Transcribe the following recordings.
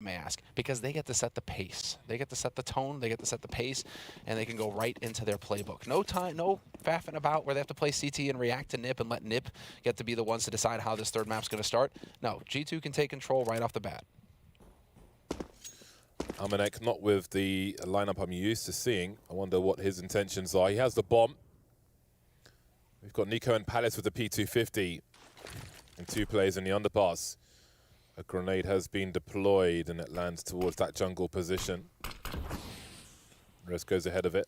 may ask, because they get to set the pace. They get to set the tone, they get to set the pace, and they can go right into their playbook. No time, no faffing about where they have to play CT and react to NiP and let NiP get to be the ones to decide how this third map's going to start. No, G2 can take control right off the bat. Amanek not with the lineup I'm used to seeing. I wonder what his intentions are. He has the bomb. We've got Nico and Palace with the P250 and 2 players in the underpass. A grenade has been deployed and it lands towards that jungle position. Rest goes ahead of it.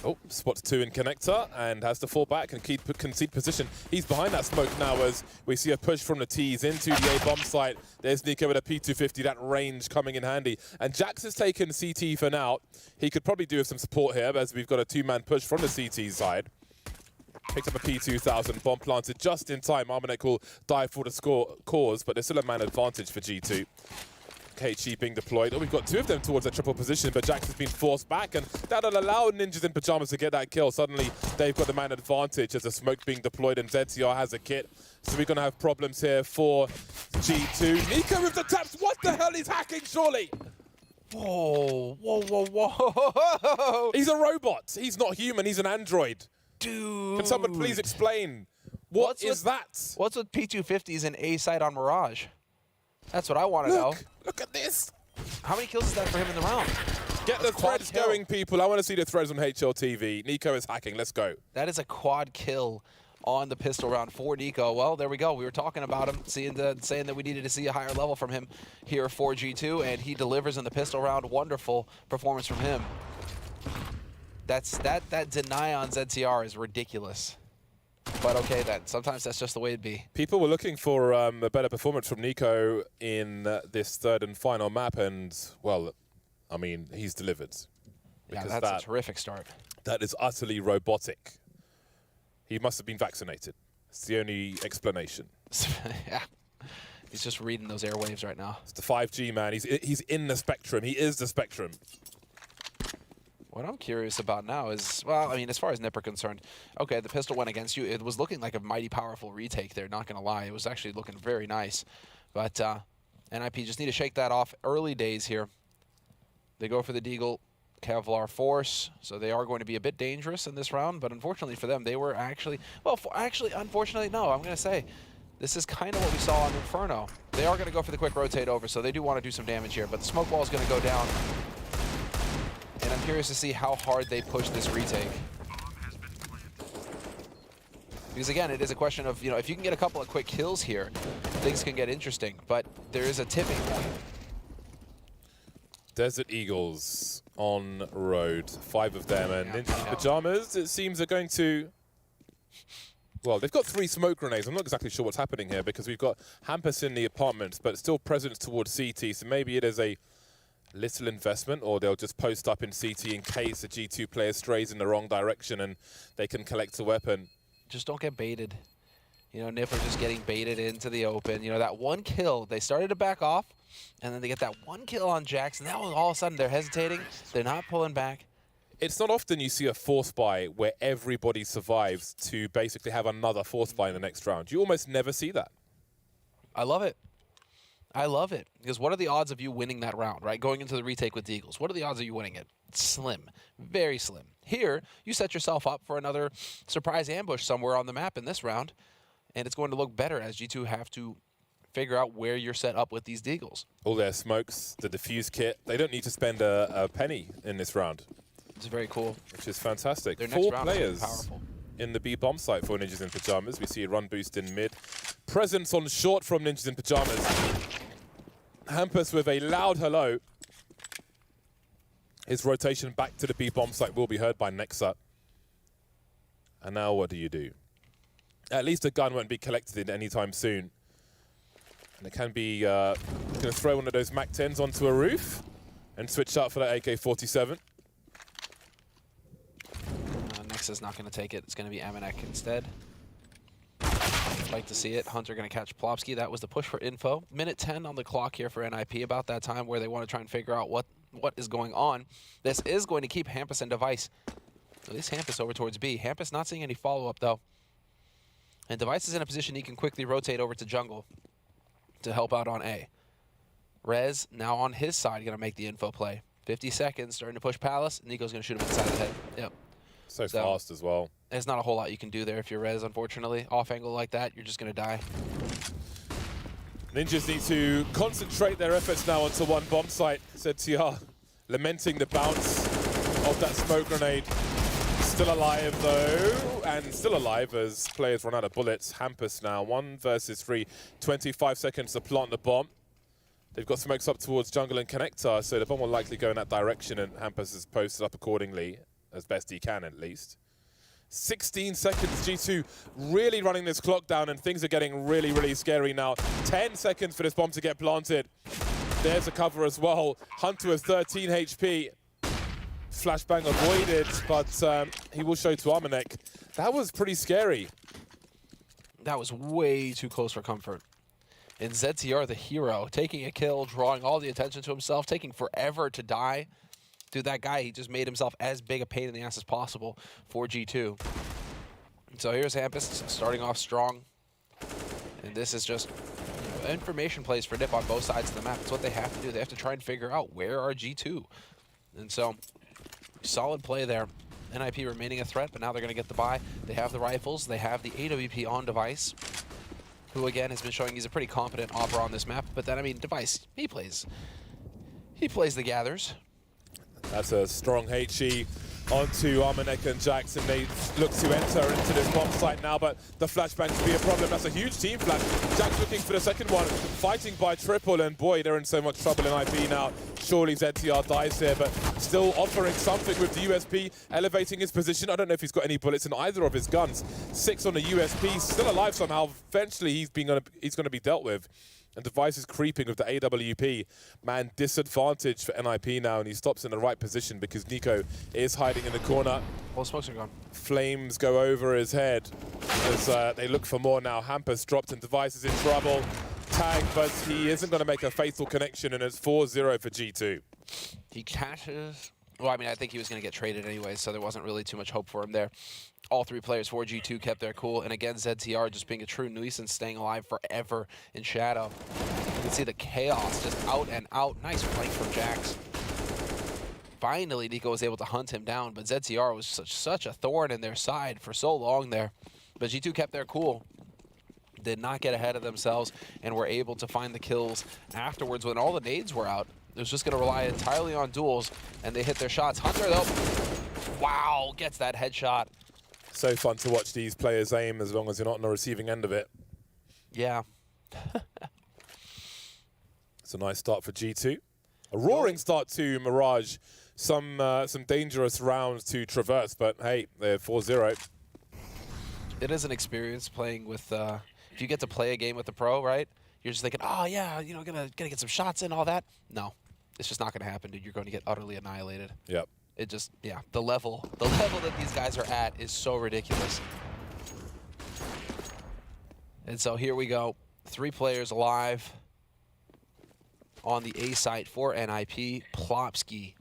Oh, spots 2 in connector and has to fall back and concede position. He's behind that smoke now as we see a push from the T's into the A bomb site. There's Nico with a P250, that range coming in handy. And Jax has taken CT for now. He could probably do with some support here as we've got a 2-man push from the CT side. Picks up a P2000, bomb planted just in time. Amanek will dive for the cause, but there's still a man advantage for G2. KG being deployed. Oh, we've got 2 of them towards a triple position, but Jax has been forced back, and that'll allow Ninjas in Pyjamas to get that kill. Suddenly, they've got the man advantage as the smoke being deployed, and ZTR has a kit. So we're going to have problems here for G2. Nico with the taps. What the hell? He's hacking, surely. Whoa, whoa, whoa, whoa. He's a robot. He's not human. He's an android. Dude. Can someone please explain? What's that? What's with P250s and A site on Mirage? That's what I want to know. Look at this. How many kills is that for him in the round? Get the threads going, people. I want to see the threads on HLTV. Nico is hacking. Let's go. That is a quad kill on the pistol round for Nico. Well, there we go. We were talking about him, saying that we needed to see a higher level from him here for G2, and he delivers in the pistol round. Wonderful performance from him. That deny on ZTR is ridiculous. But okay then, sometimes that's just the way it be. People were looking for a better performance from Nico in this third and final map, and, well, I mean, he's delivered. Yeah, that's a terrific start. That is utterly robotic. He must have been vaccinated. It's the only explanation. Yeah, he's just reading those airwaves right now. It's the 5G, man. He's in the spectrum. He is the spectrum. What I'm curious about now is, well, I mean, as far as NiP are concerned, okay, the pistol went against you. It was looking like a mighty powerful retake there, not going to lie. It was actually looking very nice. But NIP just need to shake that off. Early days here. They go for the Deagle Kevlar Force, so they are going to be a bit dangerous in this round. But unfortunately for them, they were actually, well, unfortunately, no, I'm going to say, this is kind of what we saw on Inferno. They are going to go for the quick rotate over, so they do want to do some damage here. But the smoke wall is going to go down. And I'm curious to see how hard they push this retake. Because again, it is a question of, you know, if you can get a couple of quick kills here, things can get interesting. But there is a tipping point. Desert Eagles on road. 5 of them, and Ninjas in Pyjamas, it seems, are going to... Well, they've got 3 smoke grenades. I'm not exactly sure what's happening here because we've got Hampus in the apartment, but still presence towards CT, so maybe it is a little investment, or they'll just post up in CT in case the G2 player strays in the wrong direction and they can collect a weapon. Just don't get baited. You know, NiP are just getting baited into the open. You know, that one kill, they started to back off, and then they get that one kill on Jax, and now all of a sudden they're hesitating. They're not pulling back. It's not often you see a force buy where everybody survives to basically have another force buy in the next round. You almost never see that. I love it. I love it. Because what are the odds of you winning that round, right? Going into the retake with the Eagles. What are the odds of you winning it? Slim. Very slim. Here, you set yourself up for another surprise ambush somewhere on the map in this round, and it's going to look better as G2 have to figure out where you're set up with these Deagles. All their smokes, the defuse kit, they don't need to spend a penny in this round. It's very cool. Which is fantastic. Their 4 next round players is powerful. In the B bomb site for Ninjas in Pyjamas. We see a run boost in mid. Presence on short from Ninjas in Pyjamas. Hampus with a loud hello. His rotation back to the B bomb site will be heard by Nexa. And now what do you do? At least a gun won't be collected anytime soon. And it can be going to throw one of those MAC-10s onto a roof and switch out for that AK-47. Nexa's not going to take it. It's going to be Amanek instead. I'd like to see it. Hunter going to catch Plopsky. That was the push for info. Minute 10 on the clock here for NIP, about that time where they want to try and figure out what is going on. This is going to keep Hampus and Device. At least Hampus over towards B. Hampus not seeing any follow-up, though. And Device is in a position he can quickly rotate over to jungle to help out on A. Rez now on his side going to make the info play. 50 seconds, starting to push Palace. Nico's going to shoot him inside the head. Yep. So fast as well. There's not a whole lot you can do there if you're Rez, unfortunately. Off angle like that, you're just going to die. Ninjas need to concentrate their efforts now onto one bomb site. ZTR lamenting the bounce of that smoke grenade. Still alive though, and still alive as players run out of bullets. Hampus now, 1 versus 3, 25 seconds to plant the bomb. They've got smokes up towards jungle and connector, so the bomb will likely go in that direction, and Hampus has posted up accordingly, as best he can at least. 16 seconds, G2 really running this clock down, and things are getting really, really scary now. 10 seconds for this bomb to get planted. There's a cover as well. Hunter with 13 HP. Flashbang avoided, but he will show to Armanek. That was pretty scary. That was way too close for comfort. And ZTR, the hero, taking a kill, drawing all the attention to himself, taking forever to die. Dude, that guy, he just made himself as big a pain in the ass as possible for G2. So here's Hampus starting off strong. And this is just information plays for Nip on both sides of the map. It's what they have to do. They have to try and figure out where are G2. And so, solid play there. NIP remaining a threat, but now they're going to get the buy. They have the rifles. They have the AWP on Device, who again has been showing he's a pretty competent opera on this map. But then, I mean, Device, he plays the gathers. That's a strong HE onto Armanek and Jackson. They look to enter into this bomb site now, but the flashbang could be a problem. That's a huge team flash. Jack's looking for the second one, fighting by triple, and boy, they're in so much trouble in IP now. Surely ZTR dies here, but still offering something with the USP, elevating his position. I don't know if he's got any bullets in either of his guns. 6 on the USP, still alive somehow. Eventually, he's going to be dealt with. And Device is creeping with the AWP. Man, disadvantage for NIP now, and he stops in the right position because Nico is hiding in the corner. All smokes are gone. Flames go over his head as they look for more now. Hampus dropped and Device is in trouble. Tag, but he isn't going to make a fatal connection, and it's 4-0 for G2. He cashes. Well, I mean, I think he was going to get traded anyway, so there wasn't really too much hope for him there. All 3 players for G2 kept their cool, and again, ZTR just being a true nuisance, staying alive forever in shadow. You can see the chaos just out and out. Nice flank from Jax. Finally, Nico was able to hunt him down, but ZTR was such a thorn in their side for so long there. But G2 kept their cool. Did not get ahead of themselves, and were able to find the kills afterwards when all the nades were out. It was just going to rely entirely on duels, and they hit their shots. Hunter, though, wow, gets that headshot. So fun to watch these players aim as long as you're not on the receiving end of it. Yeah. It's a nice start for G2. A roaring start to Mirage. Some dangerous rounds to traverse, but hey, they're 4-0. It is an experience playing with, if you get to play a game with a pro, right? You're just thinking, oh yeah, you know, gonna get some shots in, all that. No, it's just not gonna happen, dude. You're going to get utterly annihilated. Yep. It just, yeah, the level that these guys are at is so ridiculous. And so here we go. 3 players alive on the A site for NIP. Plopsky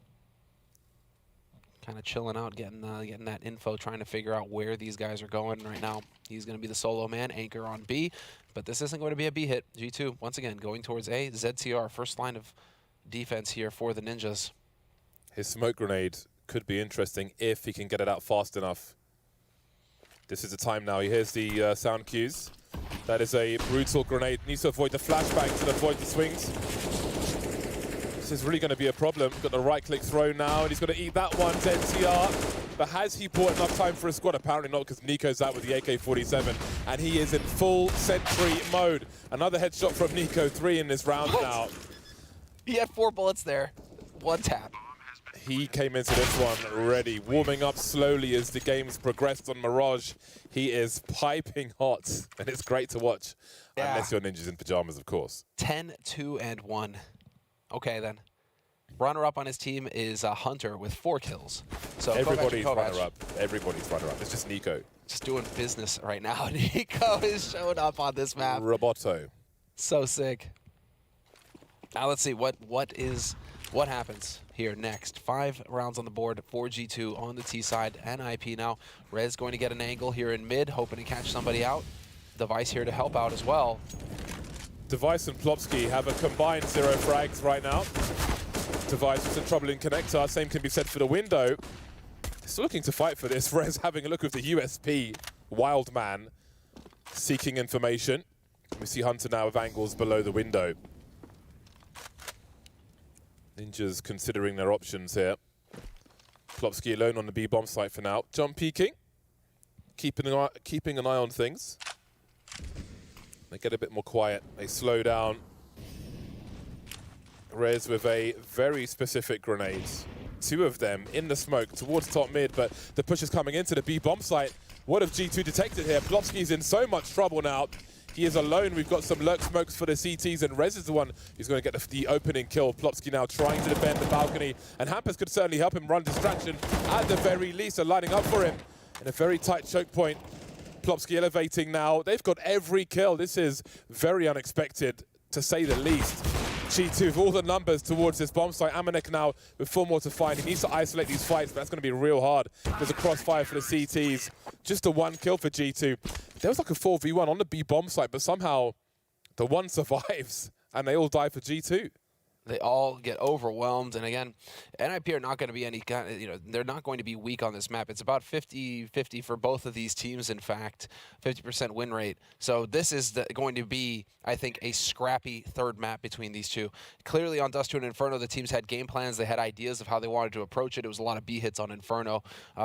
kind of chilling out, getting that info, trying to figure out where these guys are going right now. He's going to be the solo man, anchor on B, but this isn't going to be a B hit. G2, once again, going towards A. ZTR, first line of defense here for the Ninjas. His smoke grenade could be interesting if he can get it out fast enough. This is the time now. He hears the sound cues. That is a brutal grenade. Needs to avoid the flashbangs and avoid the swings. This is really going to be a problem. Got the right-click throw now, and he's going to eat that one, ZTR. But has he bought enough time for a squad? Apparently not, because Nico's out with the AK-47, and he is in full sentry mode. Another headshot from Nico, 3 in this round now. He had 4 bullets there. 1 tap. He came into this one ready, warming up slowly as the game's progressed on Mirage. He is piping hot, and it's great to watch, unless you're ninjas in pajamas, of course. 10, 2, and 1. Okay, then. Runner-up on his team is Hunter with 4 kills. So everybody's runner-up. Everybody's runner-up. It's just Nico. Just doing business right now. Nico is showing up on this map. Roboto. So sick. Now let's see what happens here next. 5 rounds on the board for G2 on the T side. NIP now. Rez going to get an angle here in mid, hoping to catch somebody out. Device here to help out as well. Device and Plopsky have a combined 0 frags right now. Device with a troubling connector. Same can be said for the window. Still looking to fight for this. Rez having a look with the USP. Wild man seeking information. We see Hunter now with angles below the window. Ninjas considering their options here. Plopsky alone on the B bomb site for now. Jump peeking. Keeping an eye on things. They get a bit more quiet. They slow down. Rez with a very specific grenades. 2 of them in the smoke towards top mid, but the push is coming into the B bomb site. What have G2 detected here? Plopsky's in so much trouble now. He is alone. We've got some lurk smokes for the CTs, and Rez is the one who's going to get the opening kill. Plopsky now trying to defend the balcony, and Hampus could certainly help him run distraction at the very least. They're lining up for him in a very tight choke point. Plopsky elevating now. They've got every kill. This is very unexpected, to say the least. G2 with all the numbers towards this bomb site. Amanek now with 4 more to find. He needs to isolate these fights, but that's going to be real hard. There's a crossfire for the CTs. Just a 1 kill for G2. There was like a 4v1 on the B bomb site, but somehow the 1 survives, and they all die for G2. They all get overwhelmed, and again, NIP are not going to be any kind of, they're not going to be weak on this map. It's about 50-50 for both of these teams, in fact, 50% win rate. So this is going to be, I think, a scrappy third map between these two. Clearly on Dust 2 and Inferno, the teams had game plans. They had ideas of how they wanted to approach it. It was a lot of B hits on Inferno,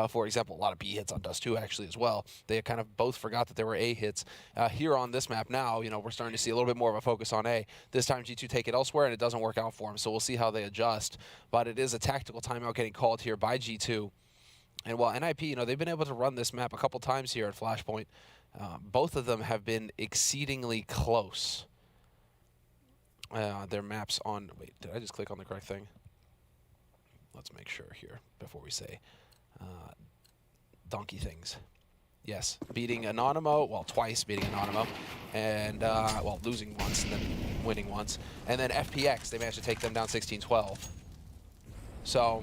for example, a lot of B hits on Dust 2 actually as well. They kind of both forgot that there were A hits. Here on this map now, we're starting to see a little bit more of a focus on A. This time G2 take it elsewhere, and it doesn't work out for them, so we'll see how they adjust. But it is a tactical timeout getting called here by G2. And while NIP, they've been able to run this map a couple times here at Flashpoint, both of them have been exceedingly close. Their maps on... Wait, did I just click on the correct thing? Let's make sure here before we say donkey things. Yes, beating Anonymous, well, twice beating Anonymous, and, well, losing once and then winning once. And then FPX, they managed to take them down 16-12. So,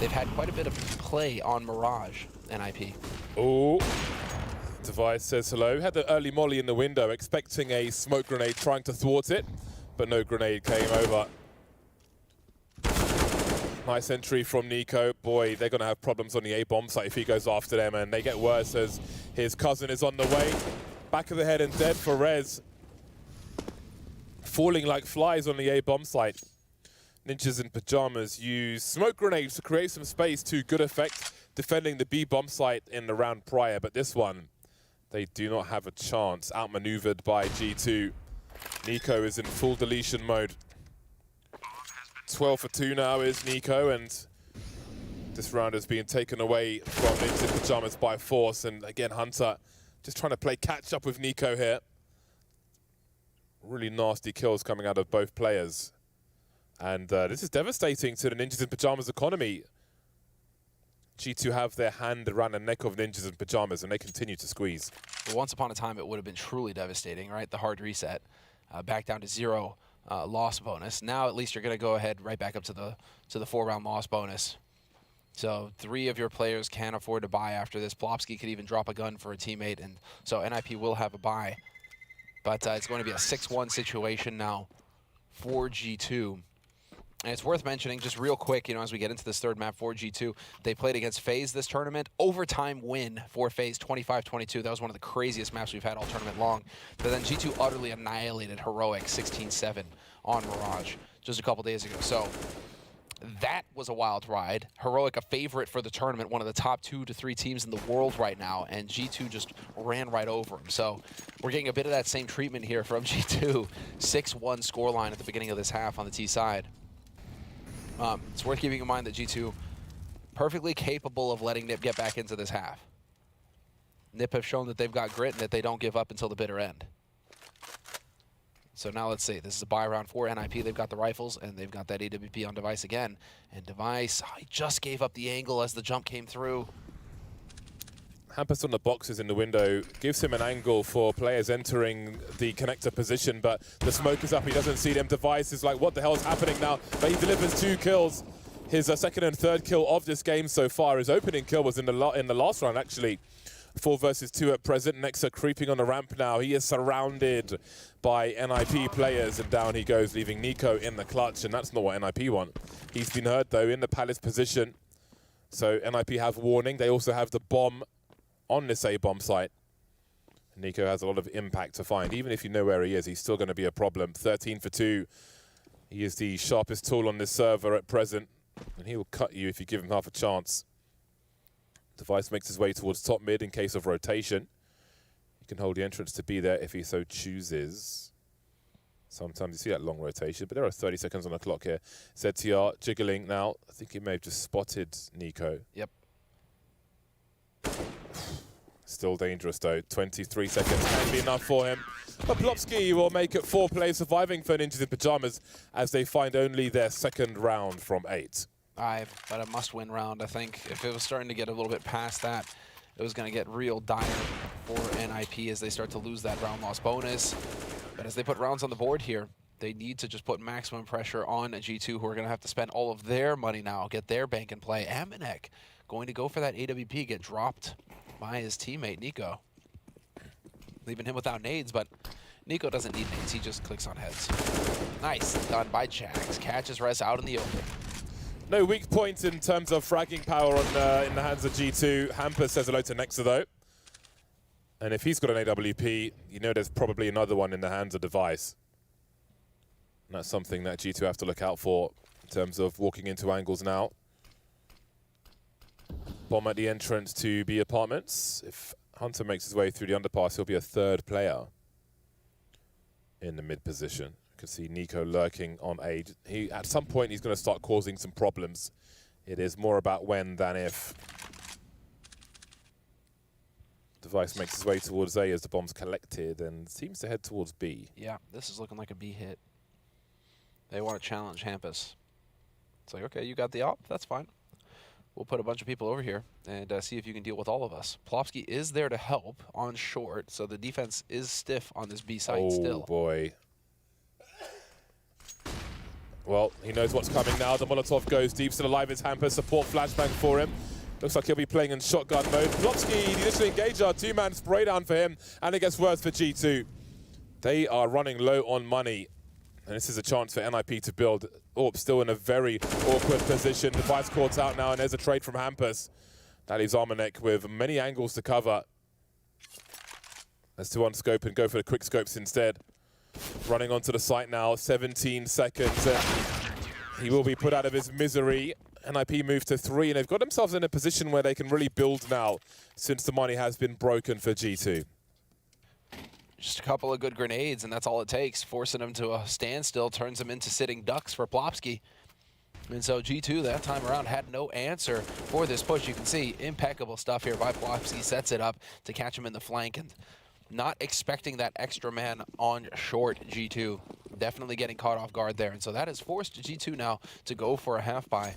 they've had quite a bit of play on Mirage, NIP. Oh, Device says hello. Had the early molly in the window, expecting a smoke grenade, trying to thwart it, but no grenade came over. Nice entry from Nico. Boy, they're going to have problems on the A bomb site if he goes after them, and they get worse as his cousin is on the way. Back of the head and dead for Rez. Falling like flies on the A bomb site. Ninjas in pajamas use smoke grenades to create some space to good effect, defending the B bomb site in the round prior, but this one, they do not have a chance. Outmaneuvered by G2. Nico is in full deletion mode. 12 for 2 now is Nico, and this round is being taken away from Ninjas in pajamas by force. And again, Hunter just trying to play catch up with Nico here. Really nasty kills coming out of both players. And this is devastating to the Ninjas in pajamas economy. G2 have their hand around the neck of Ninjas in pajamas, and they continue to squeeze. Well, once upon a time, it would have been truly devastating, right? The hard reset, back down to 0 loss bonus. Now, at least you're going to go ahead right back up to the 4-round loss bonus. So 3 of your players can afford to buy after this. Plopsky could even drop a gun for a teammate, and so NIP will have a buy. But it's going to be a 6-1 situation now for G2. And it's worth mentioning, just real quick, as we get into this third map for G2, they played against FaZe this tournament. Overtime win for FaZe, 25-22. That was one of the craziest maps we've had all tournament long. But then G2 utterly annihilated Heroic, 16-7 on Mirage just a couple days ago. So that was a wild ride. Heroic, a favorite for the tournament, one of the top 2 to 3 teams in the world right now, and G2 just ran right over him. So we're getting a bit of that same treatment here from G2. 6-1 scoreline at the beginning of this half on the T side. It's worth keeping in mind that G2 perfectly capable of letting NIP get back into this half. NIP have shown that they've got grit and that they don't give up until the bitter end. So now let's see. This is a buy round for NIP. They've got the rifles and they've got that AWP on Device again. And Device, he just gave up the angle as the jump came through. Hampus on the boxes in the window gives him an angle for players entering the connector position, but the smoke is up. He doesn't see them. Device is like, what the hell is happening now? But he delivers 2 kills. His second and third kill of this game so far. His opening kill was in the last round, actually. 4 versus 2 at present. Nexa creeping on the ramp now. He is surrounded by NIP players, and down he goes, leaving Nico in the clutch, and that's not what NIP want. He's been hurt, though, in the Palace position. So NIP have warning. They also have the bomb on this A-bomb site. Nico has a lot of impact to find. Even if you know where he is, he's still going to be a problem. 13 for 2. He is the sharpest tool on this server at present, and he will cut you if you give him half a chance. Device makes his way towards top mid in case of rotation. He can hold the entrance to be there if he so chooses. Sometimes you see that long rotation, but there are 30 seconds on the clock here. ZTR jiggling now. I think he may have just spotted Nico. Yep. Still dangerous though. 23 seconds can be enough for him. But Plopski will make it 4 players surviving for Ninjas in Pyjamas as they find only their second round from 8. But a must-win round, I think. If it was starting to get a little bit past that, it was going to get real dire for NIP as they start to lose that round loss bonus. But as they put rounds on the board here, they need to just put maximum pressure on G2, who are going to have to spend all of their money now, get their bank in play. AMAZIN going to go for that AWP, get dropped by his teammate, Nico. Leaving him without nades, but Nico doesn't need nades. He just clicks on heads. Nice done by Jax. Catches Res out in the open. No weak point in terms of fragging power on, in the hands of G2. Hamper says hello to Nexa, though. And if he's got an AWP, you know there's probably another one in the hands of Device. And that's something that G2 have to look out for in terms of walking into angles now. Bomb at the entrance to B apartments. If Hunter makes his way through the underpass, he'll be a 3rd player in the mid position. You can see Nico lurking on A. At some point, he's going to start causing some problems. It is more about when than if. Device makes his way towards A as the bomb's collected and seems to head towards B. Yeah, this is looking like a B hit. They want to challenge Hampus. It's like, okay, you got the op, that's fine. We'll put a bunch of people over here and see if you can deal with all of us. Plopski is there to help on short, so the defense is stiff on this B site still. Oh, boy. Well, he knows what's coming now. The Molotov goes deep, still alive. It's Hamper, support flashbang for him. Looks like he'll be playing in shotgun mode. Plopski, the initial engager, 2-man spray down for him, and it gets worse for G2. They are running low on money, and this is a chance for NIP to build. Orb still in a very awkward position. Device caught out now, and there's a trade from Hampus. That leaves AMAZIN with many angles to cover. Let's to unscope and go for the quick scopes instead. Running onto the site now, 17 seconds. He will be put out of his misery. NIP move to 3, and they've got themselves in a position where they can really build now since the money has been broken for G2. Just a couple of good grenades, and that's all it takes. Forcing them to a standstill turns them into sitting ducks for Plopski. And so G2 that time around had no answer for this push. You can see impeccable stuff here by Plopski. Sets it up to catch him in the flank, and not expecting that extra man on short. G2 definitely getting caught off guard there. And so that has forced G2 now to go for a half buy.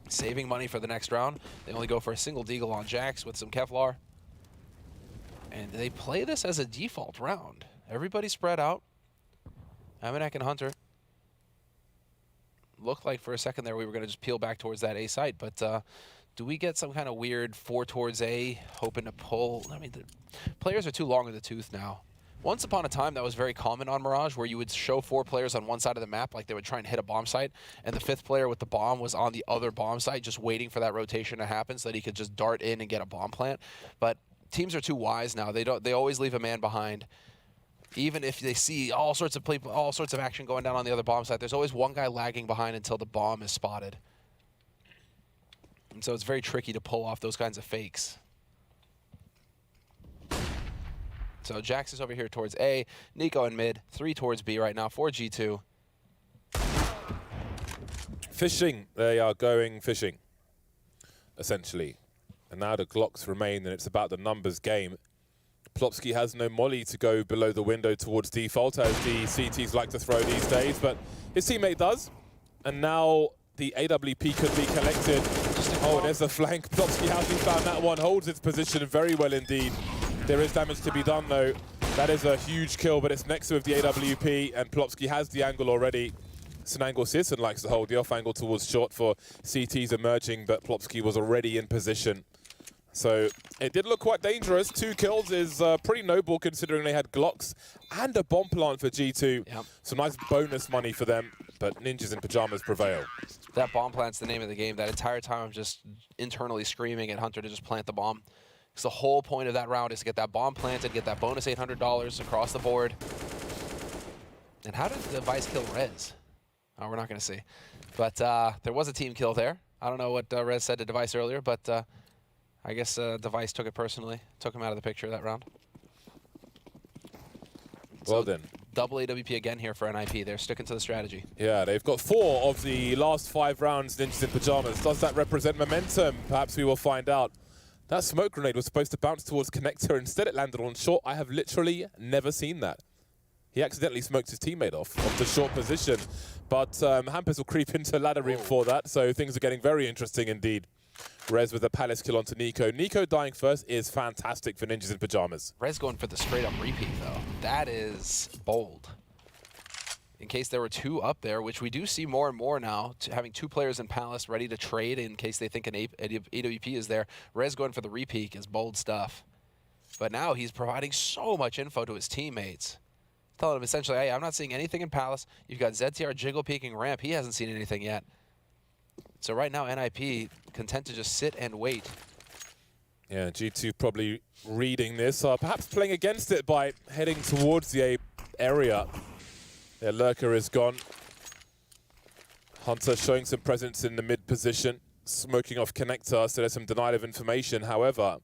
Saving money for the next round. They only go for a single deagle on Jax with some Kevlar. And they play this as a default round. Everybody spread out. AMAZIN and Hunter. Looked like for a second there we were going to just peel back towards that A site, but do we get some kind of weird 4 towards A, hoping to pull? I mean, the players are too long in the tooth now. Once upon a time, that was very common on Mirage, where you would show 4 players on one side of the map, like they would try and hit a bomb site, and the 5th player with the bomb was on the other bomb site, just waiting for that rotation to happen so that he could just dart in and get a bomb plant. But teams are too wise now. They always leave a man behind. Even if they see all sorts of action going down on the other bomb site, there's always one guy lagging behind until the bomb is spotted. And so it's very tricky to pull off those kinds of fakes. So Jax is over here towards A, Nico in mid, 3 towards B right now for G2. Fishing, they are going fishing, essentially. And now the Glocks remain, and it's about the numbers game. Plopski has no molly to go below the window towards default, as the CTs like to throw these days, but his teammate does. And now the AWP could be collected. Oh, there's the flank. Plopski hasn't found that one, holds its position very well indeed. There is damage to be done, though. That is a huge kill, but it's next with the AWP, and Plopski has the angle already. It's an angle Sisson likes to hold, the off angle towards short for CTs emerging, but Plopski was already in position. So it did look quite dangerous. 2 kills is pretty noble considering they had Glocks and a bomb plant for G2. Yep. So nice bonus money for them, but Ninjas in Pajamas prevail. That bomb plant's the name of the game. That entire time I'm just internally screaming at Hunter to just plant the bomb. Because the whole point of that round is to get that bomb planted, get that bonus $800 across the board. And how did Device kill Rez? Oh, we're not going to see. But there was a team kill there. I don't know what Rez said to Device earlier, but I guess Device took it personally. Took him out of the picture that round. Well so then. Double AWP again here for NIP. They're sticking to the strategy. Yeah, they've got 4 of the last 5 rounds, Ninjas in Pajamas. Does that represent momentum? Perhaps we will find out. That smoke grenade was supposed to bounce towards Connector. Instead, it landed on short. I have literally never seen that. He accidentally smoked his teammate off the short position. But Hampus will creep into ladder room for that, so things are getting very interesting indeed. Rez with a Palace kill onto Nico. Nico dying first is fantastic for Ninjas in Pajamas. Rez going for the straight-up repeat, though. That is bold. In case there were 2 up there, which we do see more and more now, having 2 players in Palace ready to trade in case they think an AWP is there. Rez going for the repeat is bold stuff. But now he's providing so much info to his teammates. Telling him essentially, hey, I'm not seeing anything in Palace. You've got ZTR jiggle peeking ramp. He hasn't seen anything yet. So right now, NIP content to just sit and wait. Yeah, G2 probably reading this, perhaps playing against it by heading towards the A area. Their lurker is gone. Hunter showing some presence in the mid position, smoking off Connector, so there's some denial of information. However,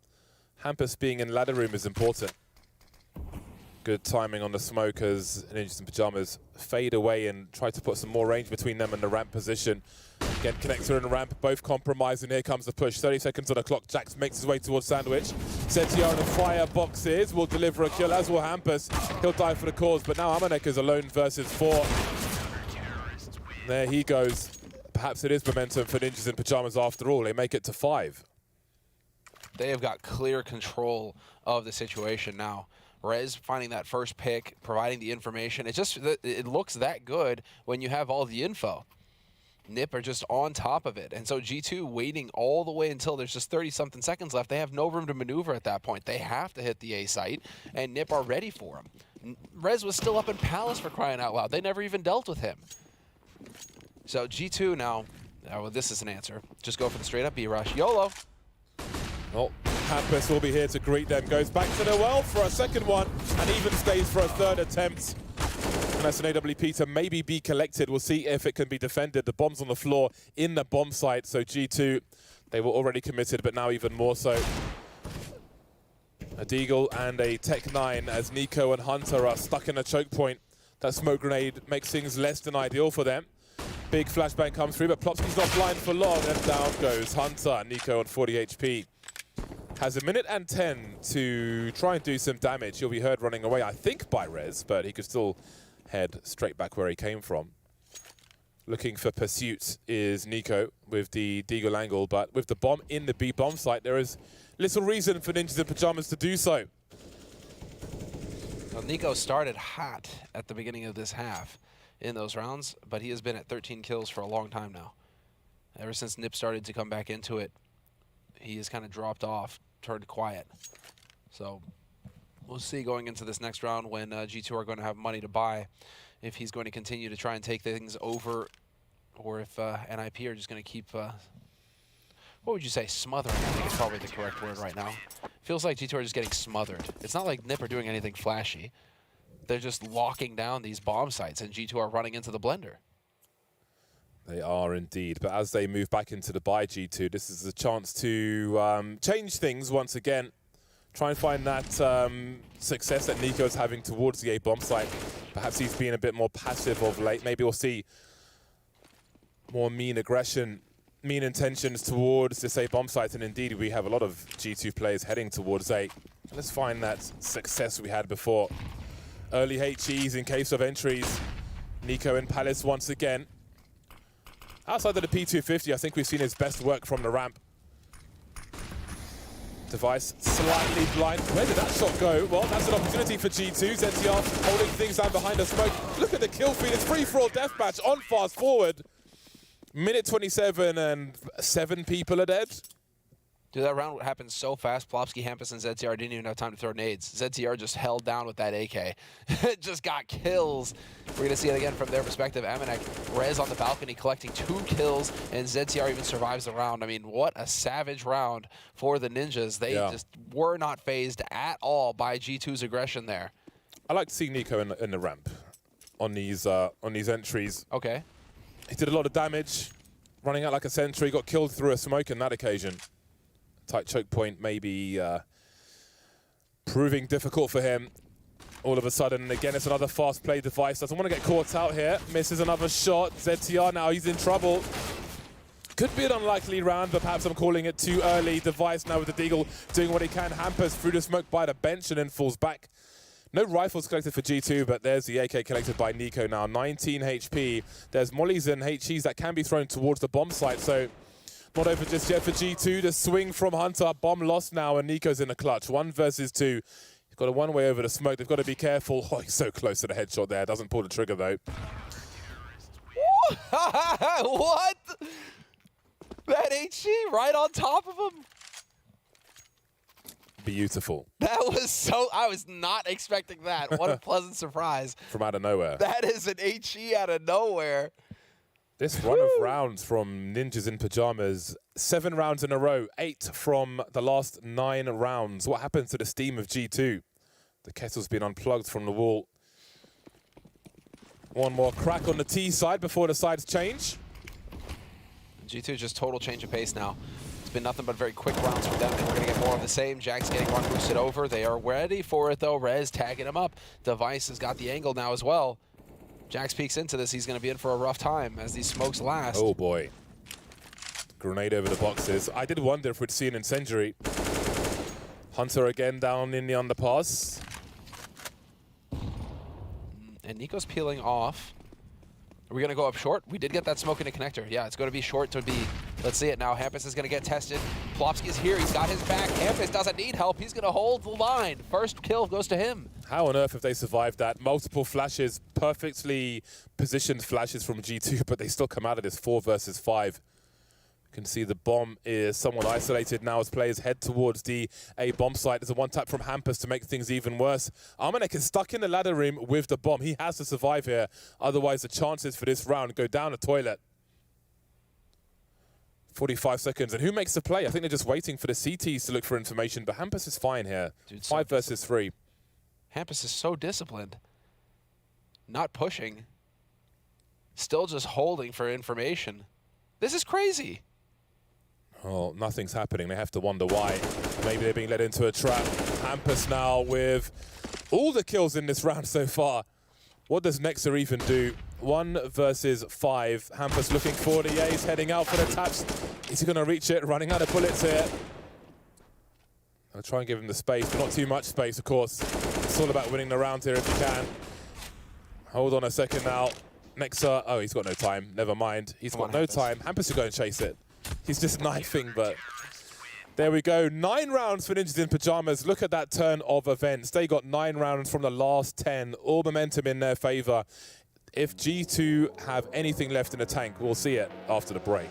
Hampus being in ladder room is important. Good timing on the smoke as Ninjas in Pajamas fade away and try to put some more range between them and the ramp position. Again, Connector and ramp both compromised, and here comes the push. 30 seconds on the clock. Jax makes his way towards Sandwich. ZTR in the fire boxes will deliver a kill, as will Hampus. He'll die for the cause, but now Amanek is alone versus 4. There he goes. Perhaps it is momentum for Ninjas in Pajamas after all. They make it to 5. They have got clear control of the situation now. Rez finding that first pick, providing the information. It looks that good when you have all the info. Nip are just on top of it. And so G2 waiting all the way until there's just 30-something seconds left. They have no room to maneuver at that point. They have to hit the A site, and Nip are ready for him. Rez was still up in Palace, for crying out loud. They never even dealt with him. So G2 now, well, this is an answer. Just go for the straight-up B rush. YOLO. Well, Hampus will be here to greet them. Goes back to the well for a second one, and even stays for a 3rd attempt. And that's an AWP to maybe be collected. We'll see if it can be defended. The bomb's on the floor in the bomb site, so G2, they were already committed, but now even more so. A Deagle and a Tech 9 as Nico and Hunter are stuck in a choke point. That smoke grenade makes things less than ideal for them. Big flashbang comes through, but Plopsky's not blind for long, and down goes Hunter. Nico on 40 HP. Has 1 minute and 10 to try and do some damage. He'll be heard running away, I think, by Rez, but he could still head straight back where he came from. Looking for pursuit is Nico with the Deagle angle, but with the bomb in the B bomb site, there is little reason for Ninjas in Pajamas to do so. Well, Nico started hot at the beginning of this half in those rounds, but he has been at 13 kills for a long time now. Ever since Nip started to come back into it, he has kind of dropped off, turned quiet. So we'll see going into this next round when G2 are going to have money to buy, if he's going to continue to try and take things over, or if NIP are just going to keep, what would you say, smothering, I think is probably the correct word right now. Feels like G2 are just getting smothered. It's not like Nip are doing anything flashy. They're just locking down these bomb sites, and G2 are running into the blender. They are indeed, but as they move back into the buy G2, this is a chance to change things once again. Try and find that success that Nico's having towards the A bomb site. Perhaps he's been a bit more passive of late. Maybe we'll see more mean aggression, mean intentions towards this A bomb site, and indeed we have a lot of G2 players heading towards A. Let's find that success we had before. Early HEs in case of entries. Nico and Palace once again. Outside of the P250, I think we've seen his best work from the ramp. Device slightly blind. Where did that shot go? Well, that's an opportunity for G2. ZTR holding things down behind the smoke. Look at the kill feed. It's free-for-all deathmatch on fast forward. Minute 27 and 7 people are dead. Dude, that round happened so fast. Plopsky, Hampus, and ZTR didn't even have time to throw nades. ZTR just held down with that AK. It just got kills. We're going to see it again from their perspective. Amanek, Rez on the balcony collecting 2 kills, and ZTR even survives the round. I mean, what a savage round for the Ninjas. They just were not phased at all by G2's aggression there. I like to see Nico in the ramp on these entries. Okay. He did a lot of damage, running out like a sentry, got killed through a smoke on that occasion. Tight choke point maybe proving difficult for him all of a sudden. And again, it's another fast play device. Doesn't want to get caught out here. Misses another shot. ZTR now, he's in trouble. Could be an unlikely round, but perhaps I'm calling it too early. Device now with the Deagle doing what he can. Hampers through the smoke by the bench and then falls back. No rifles collected for G2, but there's the AK collected by Nico now. 19 HP. There's mollies and HEs that can be thrown towards the bomb site, so not over just yet for G2. The swing from Hunter. Bomb lost now, and Nico's in the clutch. 1 versus 2. He's got a one-way over the smoke. They've got to be careful. Oh, he's so close to the headshot there. Doesn't pull the trigger, though. What? That HE right on top of him? Beautiful. That was so... I was not expecting that. What a pleasant surprise. From out of nowhere. That is an HE out of nowhere. This run of rounds from Ninjas in Pajamas, 7 rounds in a row, 8 from the last 9 rounds. What happens to the steam of G2? The kettle's been unplugged from the wall. One more crack on the T side before the sides change. G2 just total change of pace now. It's been nothing but very quick rounds for them, and we're going to get more of the same. Jack's getting one boosted over. They are ready for it, though. Rez tagging him up. Device has got the angle now as well. Jax peeks into this. He's going to be in for a rough time as these smokes last. Oh, boy. Grenade over the boxes. I did wonder if we'd see an incendiary. Hunter again down in the underpass. And Nico's peeling off. Are we going to go up short? We did get that smoke in a connector. Yeah, it's going to be short to be... Let's see it now. Hampus is going to get tested. Plopsky is here. He's got his back. Hampus doesn't need help. He's going to hold the line. First kill goes to him. How on earth have they survived that? Multiple flashes, perfectly positioned flashes from G2, but they still come out of this 4 versus 5. You can see the bomb is somewhat isolated now as players head towards the A bomb site. There's a one-tap from Hampus to make things even worse. Amanek is stuck in the ladder room with the bomb. He has to survive here. Otherwise, the chances for this round go down the toilet. 45 seconds. And who makes the play? I think they're just waiting for the CTs to look for information, but Hampus is fine here. Dude, 5 versus 3. Hampus is so disciplined. Not pushing. Still just holding for information. This is crazy. Oh, nothing's happening. They have to wonder why. Maybe they're being led into a trap. Hampus now with all the kills in this round so far. What does Nexa even do? 1 versus 5. Hampus looking for the A's, heading out for the taps. Is he going to reach it? Running out of bullets here. I'll try and give him the space, but not too much space, of course. It's all about winning the round here if you can. Hold on a second now. Nexa, oh, he's got no time. Never mind. He's got no time. Hampus will go and chase it. He's just knifing, but there we go. 9 rounds for Ninjas in Pajamas. Look at that turn of events. They got 9 rounds from the last 10. All momentum in their favor. If G2 have anything left in the tank, we'll see it after the break.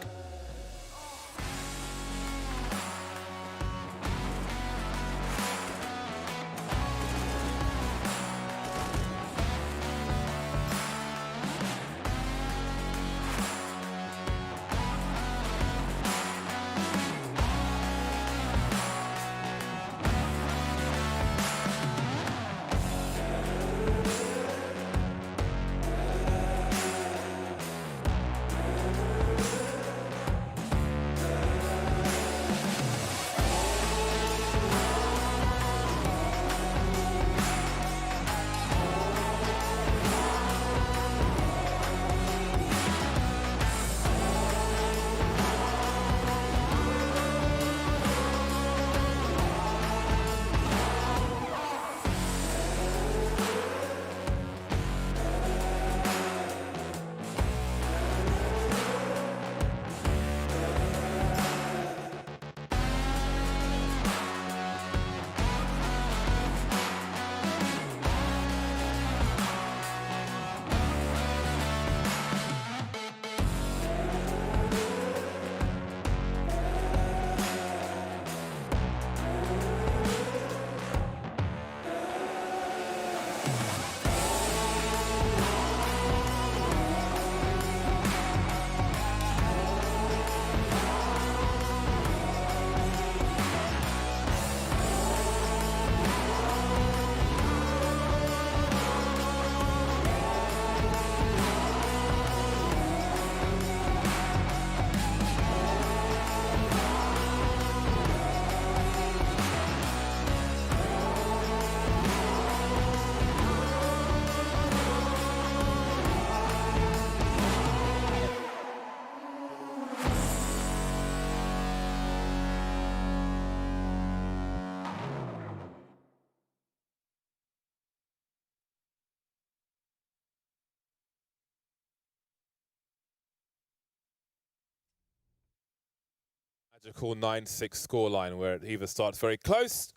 Magical 9-6 scoreline where it either starts very close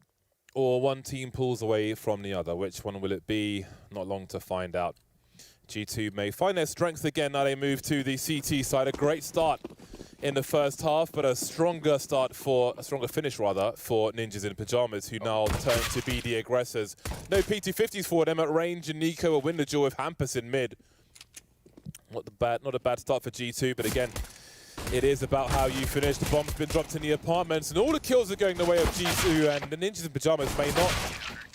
or one team pulls away from the other. Which one will it be? Not long to find out. G2 may find their strength again now they move to the CT side. A great start in the first half, but a stronger finish rather for Ninjas in Pyjamas, who now turn to be the aggressors. No P250s for them at range, and Nico will win the duel with Hampus in mid. Not a bad start for G2, but again, it is about how you finish. The bomb's been dropped in the apartments, and all the kills are going the way of G2, and the Ninjas in Pyjamas may not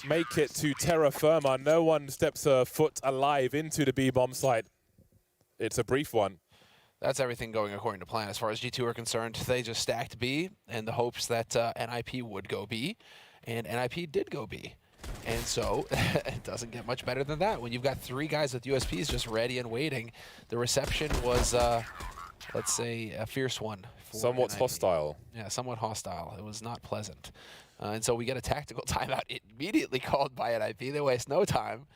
make it to terra firma. No one steps a foot alive into the B-bomb site. It's a brief one. That's everything going according to plan as far as G2 are concerned. They just stacked B in the hopes that NIP would go B, and NIP did go B. And so it doesn't get much better than that. When you've got 3 guys with USPs just ready and waiting, the reception was, let's say, a fierce one. Somewhat NIP. hostile. Yeah, somewhat hostile. It was not pleasant. And so we get a tactical timeout immediately called by NIP. They waste no time.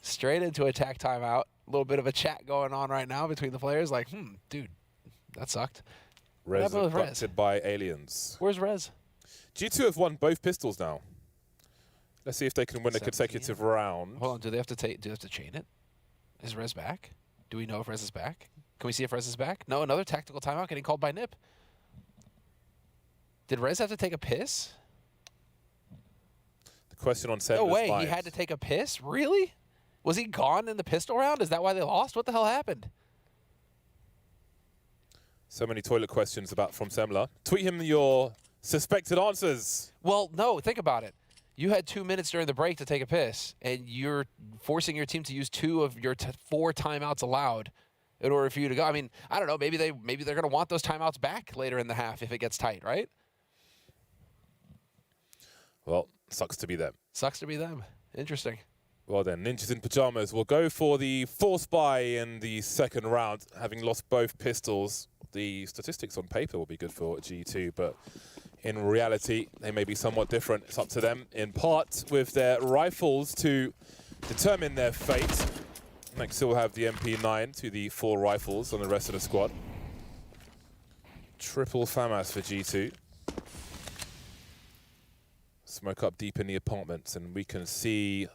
Straight into attack timeout. A little bit of a chat going on right now between the players. Like, dude, that sucked. Rez abducted by aliens. Where's Rez? G2 have won both pistols now. Let's see if they can win a consecutive round. Hold on, do they have to chain it? Is Rez back? Do we know if Rez is back? Can we see if Rez is back? No, another tactical timeout getting called by Nip. Did Rez have to take a piss? The question on set. No way, he had to take a piss? Really? Was he gone in the pistol round? Is that why they lost? What the hell happened? So many toilet questions from Semler. Tweet him your suspected answers. Well, no, think about it. You had 2 minutes during the break to take a piss, and you're forcing your team to use 2 of your 4 timeouts allowed in order for you to go. I mean, I don't know. Maybe they're going to want those timeouts back later in the half if it gets tight, right? Well, sucks to be them. Sucks to be them. Interesting. Well then, Ninjas in Pyjamas will go for the force buy in the second round, having lost both pistols. The statistics on paper will be good for G2, but in reality, they may be somewhat different. It's up to them, in part, with their rifles to determine their fate. Next, we'll have the MP9 to the 4 rifles on the rest of the squad. Triple FAMAS for G2. Smoke up deep in the apartments, and we can see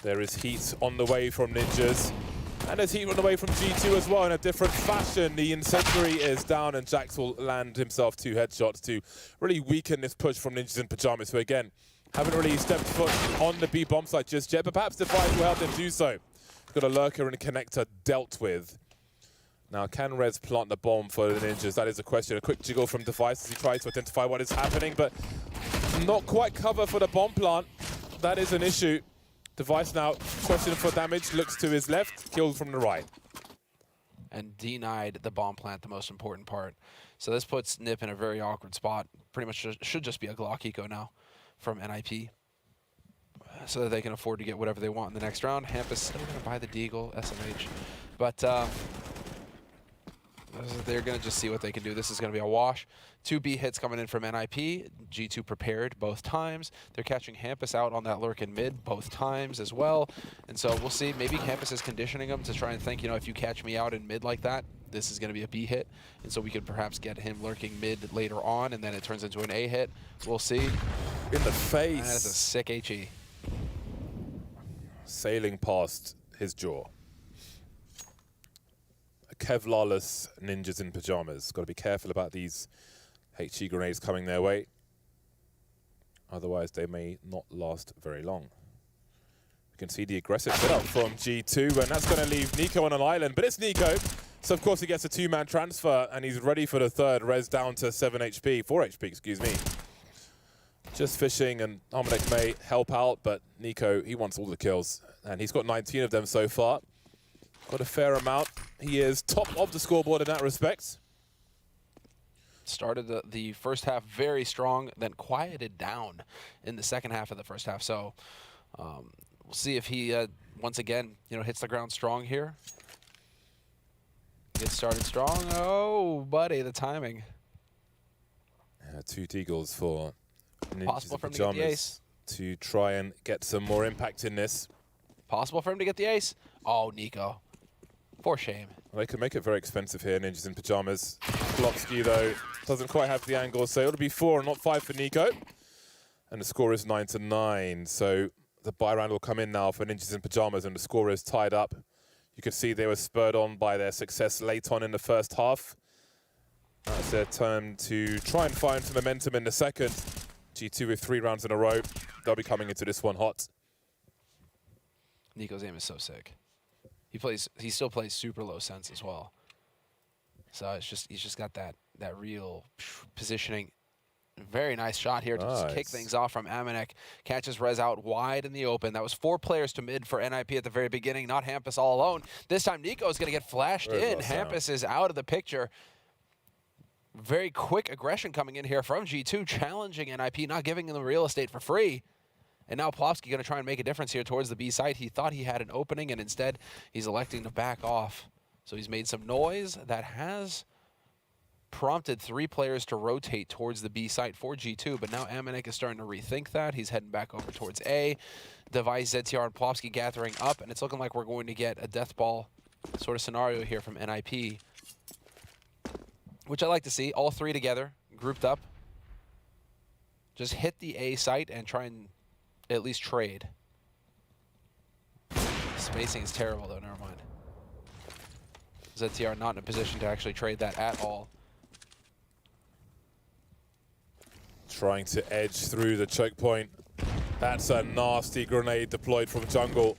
there is heat on the way from Ninjas. And there's heat on the way from G2 as well in a different fashion. The incendiary is down, and Jax will land himself 2 headshots to really weaken this push from Ninjas in Pyjamas, who again haven't really stepped foot on the B bomb site just yet, but perhaps Defiance will help them do so. Got a lurker and a connector dealt with. Now, can Rez plant the bomb for the Ninjas? That is a question. A quick jiggle from Defiance as he tries to identify what is happening, but not quite cover for the bomb plant. That is an issue. Device now questioning for damage, looks to his left, killed from the right. And denied the bomb plant, the most important part. So this puts Nip in a very awkward spot. Pretty much should just be a Glock eco now from NIP, so that they can afford to get whatever they want in the next round. Hampus still going to buy the Deagle, SMH. But they're going to just see what they can do. This is going to be a wash. 2 B hits coming in from NIP. G2 prepared both times. They're catching Hampus out on that lurk in mid both times as well. And so we'll see. Maybe Hampus is conditioning him to try and think, you know, if you catch me out in mid like that, this is going to be a B hit. And so we could perhaps get him lurking mid later on, and then it turns into an A hit. We'll see. In the face. That is a sick HE. Sailing past his jaw. Kevlarless Ninjas in Pyjamas. Got to be careful about these HE grenades coming their way. Otherwise, they may not last very long. You can see the aggressive setup from G2, and that's going to leave Nico on an island. But it's Nico, so of course he gets a 2-man transfer, and he's ready for the third. Rez down to 4 HP, excuse me. Just fishing, and Armanek may help out, but Nico, he wants all the kills, and he's got 19 of them so far. Got a fair amount. He is top of the scoreboard in that respect. Started the first half very strong, then quieted down in the second half of the first half. So we'll see if he once again, you know, hits the ground strong here. Gets started strong. Oh, buddy, the timing. 2 Deagles for Possible for him to get the ace. To try and get some more impact in this. Possible for him to get the ace. Oh, Nico. For shame. Well, they could make it very expensive here, Ninjas in Pyjamas. Plopsky, though, doesn't quite have the angle, so it'll be 4 and not 5 for Nico. And the score is 9-9. So the buy round will come in now for Ninjas in Pajamas, and the score is tied up. You can see they were spurred on by their success late on in the first half. That's their turn to try and find some momentum in the second. G2 with 3 rounds in a row. They'll be coming into this one hot. Nico's aim is so sick. He still plays super low sense as well. So he's just got that real positioning. Very nice shot here to just kick things off from AMAZIN. Catches Rez out wide in the open. That was 4 players to mid for NIP at the very beginning, not Hampus all alone. This time Nico is going to get flashed in. Hampus is out of the picture. Very quick aggression coming in here from G2, challenging NIP, not giving them the real estate for free. And now Plopsky going to try and make a difference here towards the B site. He thought he had an opening, and instead he's electing to back off. So he's made some noise that has prompted 3 players to rotate towards the B site for G2, but now AMAZIN is starting to rethink that. He's heading back over towards A. Device, ZTR, and Plopsky gathering up, and it's looking like we're going to get a death ball sort of scenario here from NIP, which I like to see. All 3 together, grouped up. Just hit the A site and try and at least trade. Spacing is terrible, though. Never mind. ZTR not in a position to actually trade that at all. Trying to edge through the choke point. That's a nasty grenade deployed from jungle.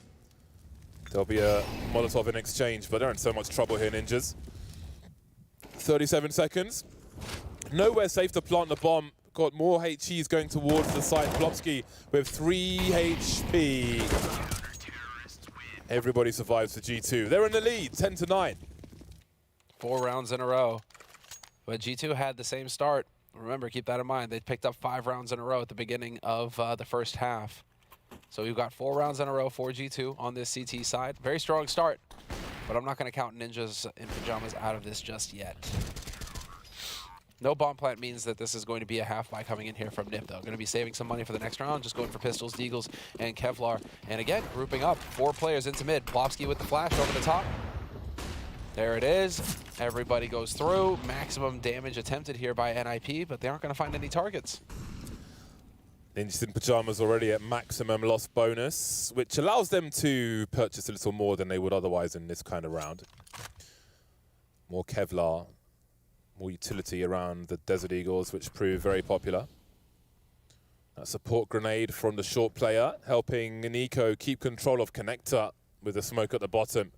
There'll be a Molotov in exchange, but they're in so much trouble here, Ninjas. 37 seconds. Nowhere safe to plant the bomb. Got more HEs going towards the site. Plopsky with 3 HP. Everybody survives for G2. They're in the lead, 10-9. 4 rounds in a row. But G2 had the same start. Remember, keep that in mind. They picked up 5 rounds in a row at the beginning of the first half. So we've got 4 rounds in a row for G2 on this CT side. Very strong start. But I'm not going to count Ninjas in Pajamas out of this just yet. No bomb plant means that this is going to be a half buy coming in here from NIP, though. Going to be saving some money for the next round, just going for pistols, deagles, and Kevlar. And again, grouping up 4 players into mid. Plopsky with the flash over the top. There it is. Everybody goes through. Maximum damage attempted here by NIP, but they aren't going to find any targets. Ninjas in Pajamas already at maximum loss bonus, which allows them to purchase a little more than they would otherwise in this kind of round. More Kevlar, more utility around the Desert Eagles, which prove very popular. A support grenade from the short player, helping Nico keep control of Connector with the smoke at the bottom.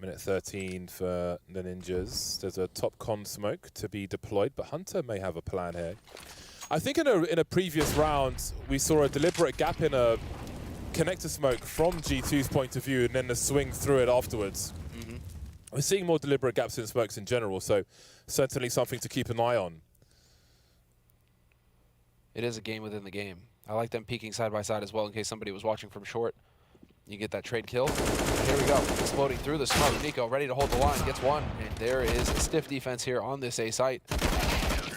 Minute 13 for the Ninjas. There's a top con smoke to be deployed, but Hunter may have a plan here. I think in a previous round, we saw a deliberate gap in a connector smoke from G2's point of view, and then the swing through it afterwards. We're seeing more deliberate gaps in smokes in general, so certainly something to keep an eye on. It is a game within the game. I like them peeking side by side as well in case somebody was watching from short. You get that trade kill. Here we go. Exploding through the smoke. Nico ready to hold the line. Gets one. And there is a stiff defense here on this A site.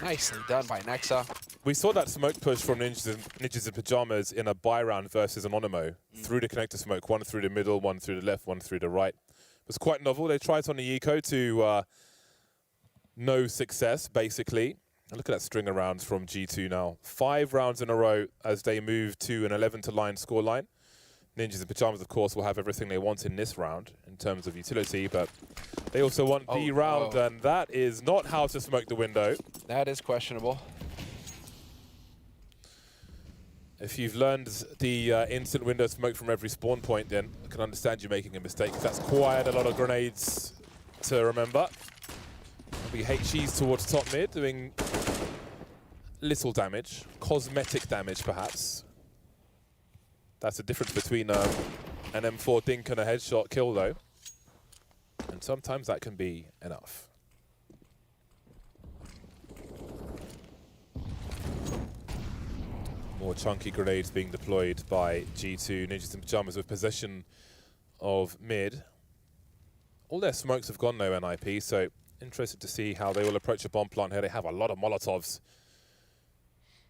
Nicely done by Nexa. We saw that smoke push from Ninjas in Pajamas in a buy round versus an Onimo. Through the connector smoke. One through the middle, one through the left, one through the right. It was quite novel. They tried on the Eco to no success, basically. And look at that string of rounds from G2 now. 5 rounds in a row as they move to an 11-to-line scoreline. Ninjas in Pajamas, of course, will have everything they want in this round in terms of utility, but they also want the round, and that is not how to smoke the window. That is questionable. If you've learned the instant window smoke from every spawn point, then I can understand you making a mistake, because that's quite a lot of grenades to remember. We HEs towards top mid, doing little damage, cosmetic damage perhaps. That's the difference between an M4 dink and a headshot kill, though. And sometimes that can be enough. More chunky grenades being deployed by G2. Ninjas in Pajamas with possession of mid. All their smokes have gone though, NIP, so interested to see how they will approach a bomb plant here. They have a lot of Molotovs.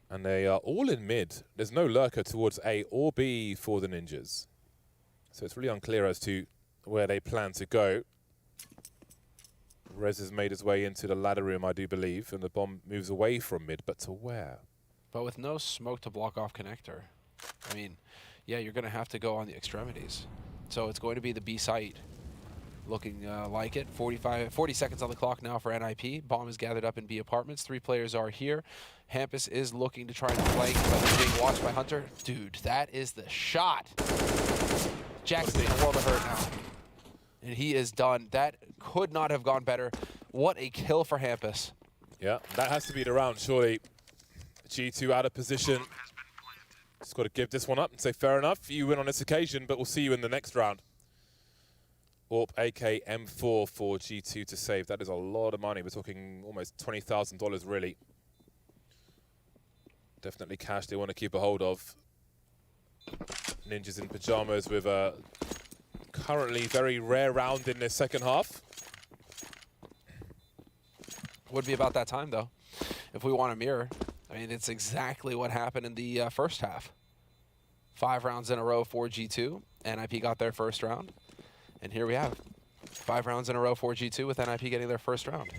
And they are all in mid. There's no lurker towards A or B for the Ninjas. So it's really unclear as to where they plan to go. Rez has made his way into the ladder room, I do believe, and the bomb moves away from mid, but to where? But with no smoke to block off connector, I mean, yeah, you're going to have to go on the extremities. So it's going to be the B site looking like it. 40 seconds on the clock now for NIP. Bomb is gathered up in B apartments. 3 players are here. Hampus is looking to try and flank, but he's being watched by Hunter. Dude, that is the shot. Jackson's in a world of hurt now. And he is done. That could not have gone better. What a kill for Hampus. Yeah, that has to be the round, surely. G2 out of position. Just got to give this one up and say, fair enough, you win on this occasion, but we'll see you in the next round. AWP AK M4 for G2 to save. That is a lot of money. We're talking almost $20,000 really. Definitely cash they want to keep a hold of. Ninjas in pajamas with a currently very rare round in their second half. Would be about that time, though, if we want a mirror. I mean, it's exactly what happened in the first half. 5 rounds in a row for G2. NIP got their first round. And here we have 5 rounds in a row for G2 with NIP getting their first round.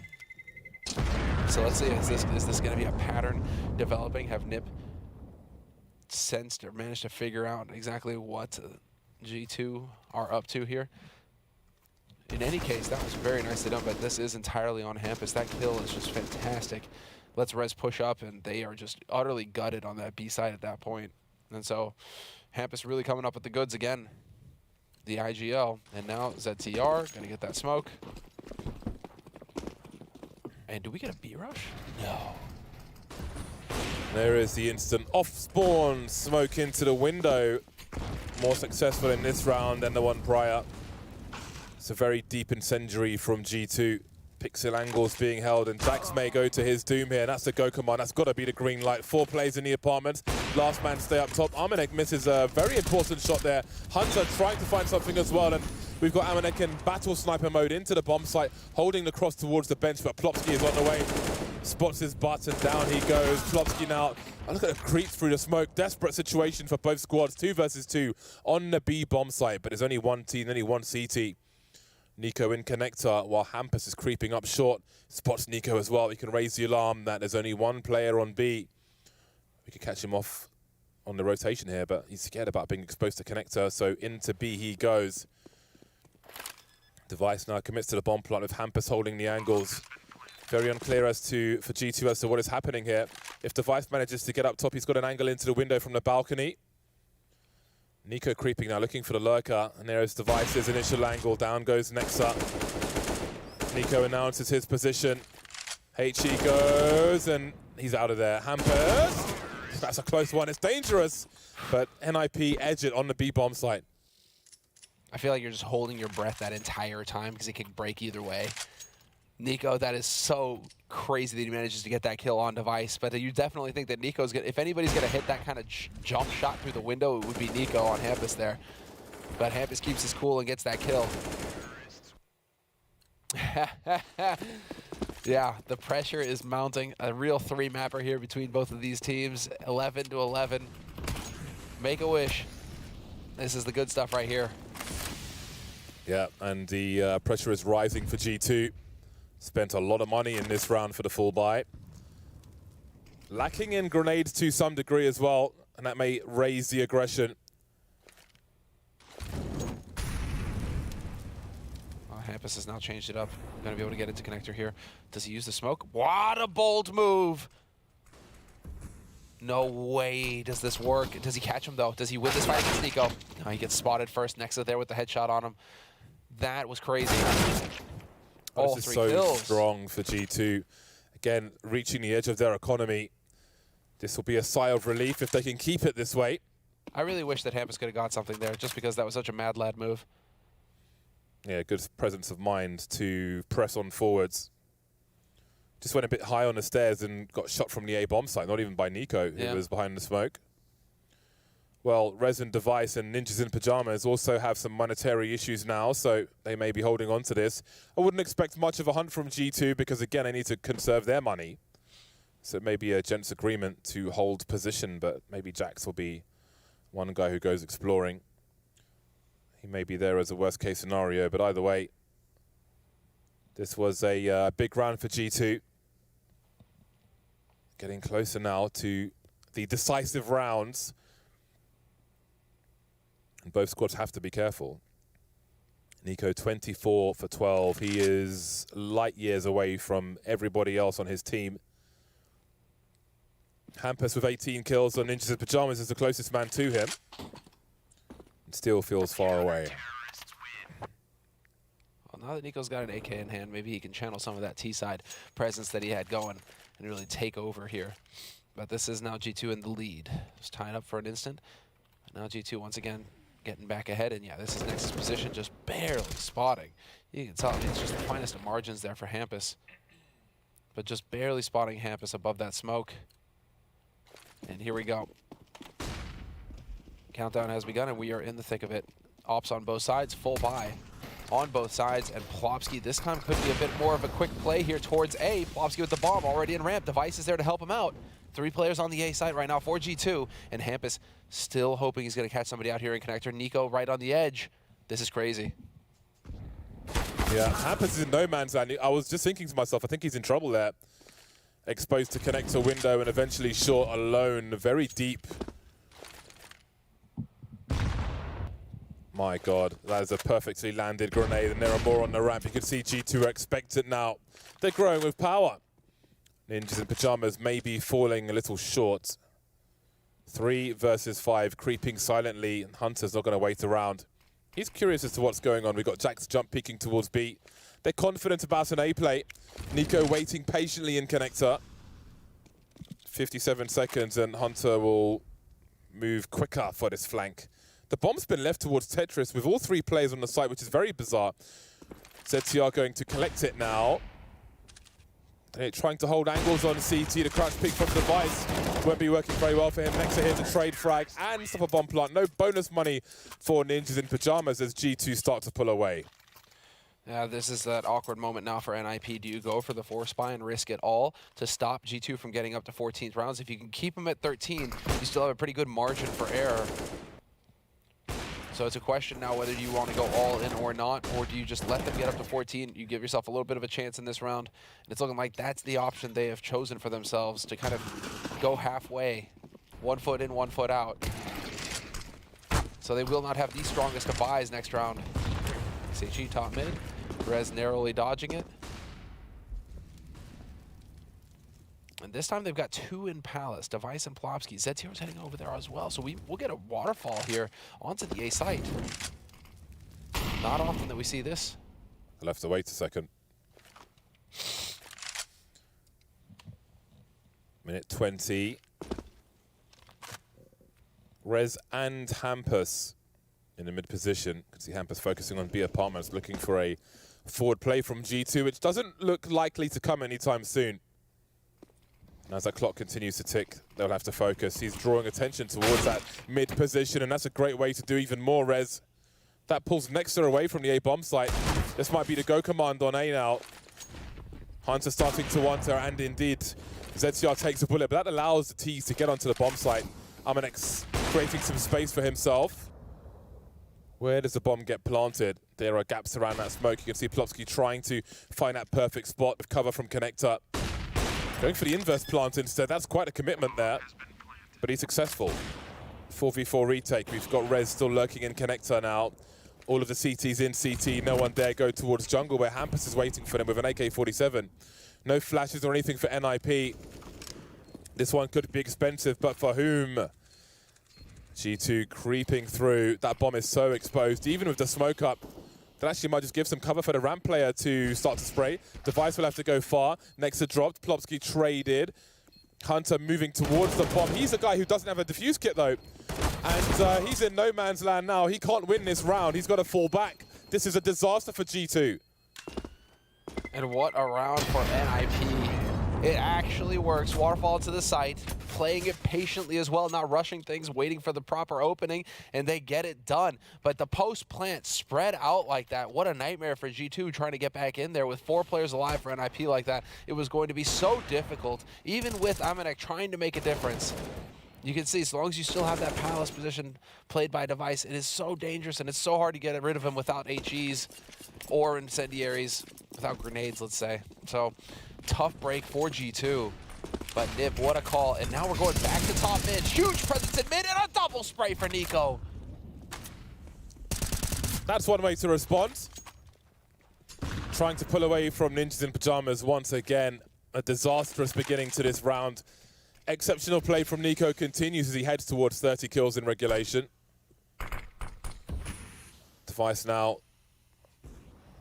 So let's see, is this going to be a pattern developing? Have NIP sensed or managed to figure out exactly what G2 are up to here? In any case, that was very nicely done, but this is entirely on Hampus. That kill is just fantastic. Lets Rez push up, and they are just utterly gutted on that B side at that point. And so Hampus really coming up with the goods again. The IGL, and now ZTR gonna get that smoke. And do we get a B rush? No. There is the instant off-spawn smoke into the window. More successful in this round than the one prior. It's a very deep incendiary from G2. Pixel angles being held, and Jax may go to his doom here. That's the go command. That's got to be the green light. 4 plays in the apartment. Last man stay up top. Amanek misses a very important shot there. Hunter trying to find something as well, and we've got Amanek in battle sniper mode into the bomb site, holding the cross towards the bench, but Plopsky is on the way. Spots his butt, and down he goes. Plopsky now, look at the creeps through the smoke. Desperate situation for both squads. 2 versus 2 on the B bomb site, but there's only one team, only one CT. Nico in connector while Hampus is creeping up short. Spots Nico as well. We can raise the alarm that there's only one player on B. We could catch him off on the rotation here, but he's scared about being exposed to connector, so into B he goes. Device now commits to the bomb plot with Hampus holding the angles. Very unclear as to, for G2 as to what is happening here. If Device manages to get up top, he's got an angle into the window from the balcony. Nico creeping now, looking for the lurker, and there is Device's initial angle. Down goes Nexa. Nico announces his position. HE goes, and he's out of there. Hampus, that's a close one. It's dangerous, but NIP edge it on the B bomb site. I feel like you're just holding your breath that entire time because it can break either way. Nico, that is so crazy that he manages to get that kill on Device, but you definitely think that Nico's gonna, if anybody's gonna hit that kind of jump shot through the window, it would be Nico on Hampus there. But Hampus keeps his cool and gets that kill. Yeah, the pressure is mounting. A real 3-mapper here between both of these teams. 11 to 11. Make a wish. This is the good stuff right here. Yeah, and the pressure is rising for G2. Spent a lot of money in this round for the full buy. Lacking in grenades to some degree as well, and that may raise the aggression. Hampus has now changed it up. Gonna be able to get into connector here. Does he use the smoke? What a bold move! No way does this work. Does he catch him though? Does he win this fight against Nico? No, he gets spotted first. Nexa there with the headshot on him. That was crazy. Oh, this is so strong for G2. Again, reaching the edge of their economy. This will be a sigh of relief if they can keep it this way. I really wish that Hampus could have got something there, just because that was such a mad lad move. Yeah, good presence of mind to press on forwards. Just went a bit high on the stairs and got shot from the A bomb site, not even by Nico, who was behind the smoke. Well, Resin Device and Ninjas in Pajamas also have some monetary issues now, so they may be holding on to this. I wouldn't expect much of a hunt from G2 because, again, they need to conserve their money. So it may be a gents agreement to hold position, but maybe Jax will be one guy who goes exploring. He may be there as a worst case scenario, but either way, this was a big round for G2. Getting closer now to the decisive rounds. And both squads have to be careful. Nico 24 for 12. He is light years away from everybody else on his team. Hampus with 18 kills on Ninjas in Pajamas is the closest man to him. And still feels far away. Well, now that Nico's got an AK in hand, maybe he can channel some of that T-side presence that he had going and really take over here. But this is now G2 in the lead. Just tied up for an instant. Now G2 once again getting back ahead, and yeah, this is Nexus position, just barely spotting. You can tell, I mean, it's just the finest of margins there for Hampus. But just barely spotting Hampus above that smoke. And here we go. Countdown has begun, and we are in the thick of it. Ops on both sides, full buy on both sides, and Plopsky this time could be a bit more of a quick play here towards A. Plopsky with the bomb already in ramp. Device is there to help him out. 3 players on the A site right now for G2, and Hampus still hoping he's going to catch somebody out here in connector. Nico right on the edge. This is crazy. Yeah, Hampus is in no man's land. I was just thinking to myself, I think he's in trouble there. Exposed to connector window and eventually short alone, very deep. My God, that is a perfectly landed grenade, and there are more on the ramp. You can see G2 are expectant now. They're growing with power. Ninjas in Pajamas may be falling a little short. 3 versus 5, creeping silently, and Hunter's not going to wait around. He's curious as to what's going on. We've got Jack's jump peeking towards B. They're confident about an A play. Nico waiting patiently in connector. 57 seconds, and Hunter will move quicker for this flank. The bomb's been left towards Tetris with all 3 players on the site, which is very bizarre. ZTR going to collect it now. They're trying to hold angles on CT. The crouch pick from the Device won't be working very well for him. Next to here to trade frag and stop a bomb plant. No bonus money for Ninjas in Pajamas as G2 start to pull away. Yeah, this is that awkward moment now for NIP. Do you go for the 4 spy and risk it all to stop G2 from getting up to 14th rounds? If you can keep them at 13, you still have a pretty good margin for error. So it's a question now whether you want to go all in or not, or do you just let them get up to 14? You give yourself a little bit of a chance in this round. And it's looking like that's the option they have chosen for themselves, to kind of go halfway. 1 foot in, 1 foot out. So they will not have the strongest of buys next round. SHG top mid. Rez narrowly dodging it. And this time they've got 2 in Palace, Device and Plopsky. ZTR's heading over there as well, so we'll get a waterfall here onto the A site. Not often that we see this. I'll have to wait a second. Minute 20. Rez and Hampus in the mid position. You can see Hampus focusing on B apartments, looking for a forward play from G2, which doesn't look likely to come anytime soon. And as that clock continues to tick, they'll have to focus. He's drawing attention towards that mid position, and that's a great way to do even more, Rez. That pulls Nexter away from the A bomb site. This might be the go command on A now. Hunter starting to enter, and indeed, ZCR takes a bullet, but that allows the T's to get onto the bomb site. Amanex creating some space for himself. Where does the bomb get planted? There are gaps around that smoke. You can see Plopsky trying to find that perfect spot with cover from connector. Going for the inverse plant instead. That's quite a commitment there, but he's successful. 4v4 retake. We've got Rez still lurking in connector now. All of the CTs in CT. No one dare go towards jungle where Hampus is waiting for them with an AK-47. No flashes or anything for NIP. This one could be expensive, but for whom? G2 creeping through. That bomb is so exposed, even with the smoke up. That actually might just give some cover for the ramp player to start to spray. Device will have to go far. Nexa dropped. Plopsky traded. Hunter moving towards the bomb. He's a guy who doesn't have a defuse kit, though. And he's in no man's land now. He can't win this round. He's got to fall back. This is a disaster for G2. And what a round for NIP. It actually works. Waterfall to the site, playing it patiently as well, not rushing things, waiting for the proper opening, and they get it done. But the post plant spread out like that, what a nightmare for G2 trying to get back in there with 4 players alive for NIP like that. It was going to be so difficult, even with Amanek trying to make a difference. You can see, as long as you still have that palace position played by Device, it is so dangerous and it's so hard to get rid of him without HEs or incendiaries, without grenades, let's say. So, tough break for G2. But Nip, what a call. And now we're going back to top mid. Huge presence in mid and a double spray for Nico. That's one way to respond. Trying to pull away from Ninjas in Pajamas once again. A disastrous beginning to this round. Exceptional play from Nico continues as he heads towards 30 kills in regulation. Device now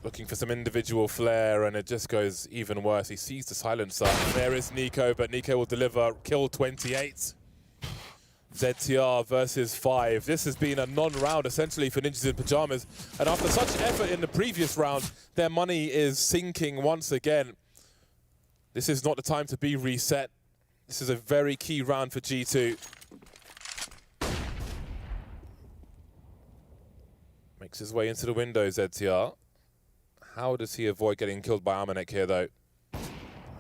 looking for some individual flair, and it just goes even worse. He sees the silencer. There is Nico, but Nico will deliver kill 28. ZTR versus 5. This has been a non-round essentially for Ninjas in Pajamas, and after such effort in the previous round, their money is sinking once again. This is not the time to be reset. This is a very key round for G2. Makes his way into the window, ZTR. How does he avoid getting killed by Amanek here, though?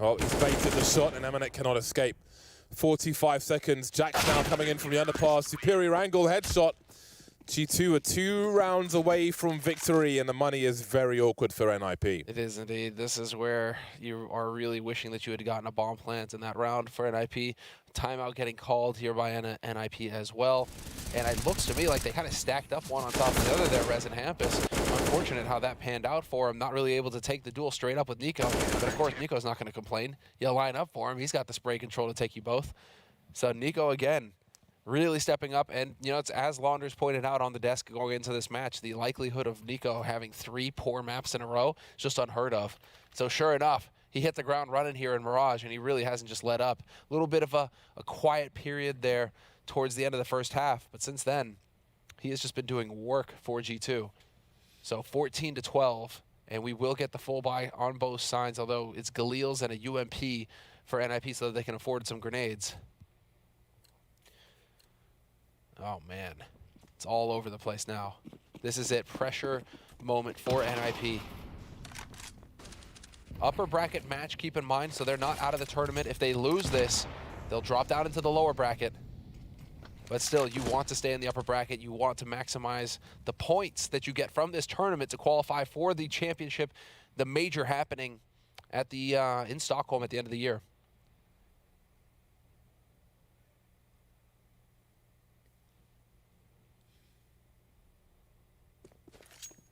Oh, he's baited the shot, and Amanek cannot escape. 45 seconds. Jack's now coming in from the underpass. Superior angle headshot. G2 are 2 rounds away from victory, and the money is very awkward for NIP. It is indeed. This is where you are really wishing that you had gotten a bomb plant in that round for NIP. Timeout getting called here by NIP as well. And it looks to me like they kind of stacked up one on top of the other there, Rez and Hampus. Unfortunate how that panned out for him. Not really able to take the duel straight up with Nico. But of course, Nico's not going to complain. You line up for him. He's got the spray control to take you both. So Nico again, really stepping up. And, you know, it's as Launders pointed out on the desk going into this match, the likelihood of Nico having 3 poor maps in a row is just unheard of. So sure enough, he hit the ground running here in Mirage, and he really hasn't just let up. A little bit of a quiet period there towards the end of the first half, but since then, he has just been doing work for G2. So 14-12, and we will get the full buy on both sides, although it's Galil's and a UMP for NIP so that they can afford some grenades. Oh man, it's all over the place now. This is it, pressure moment for NIP. Upper bracket match, keep in mind, so they're not out of the tournament. If they lose this, they'll drop down into the lower bracket. But still, you want to stay in the upper bracket. You want to maximize the points that you get from this tournament to qualify for the championship, the major happening at the in Stockholm at the end of the year.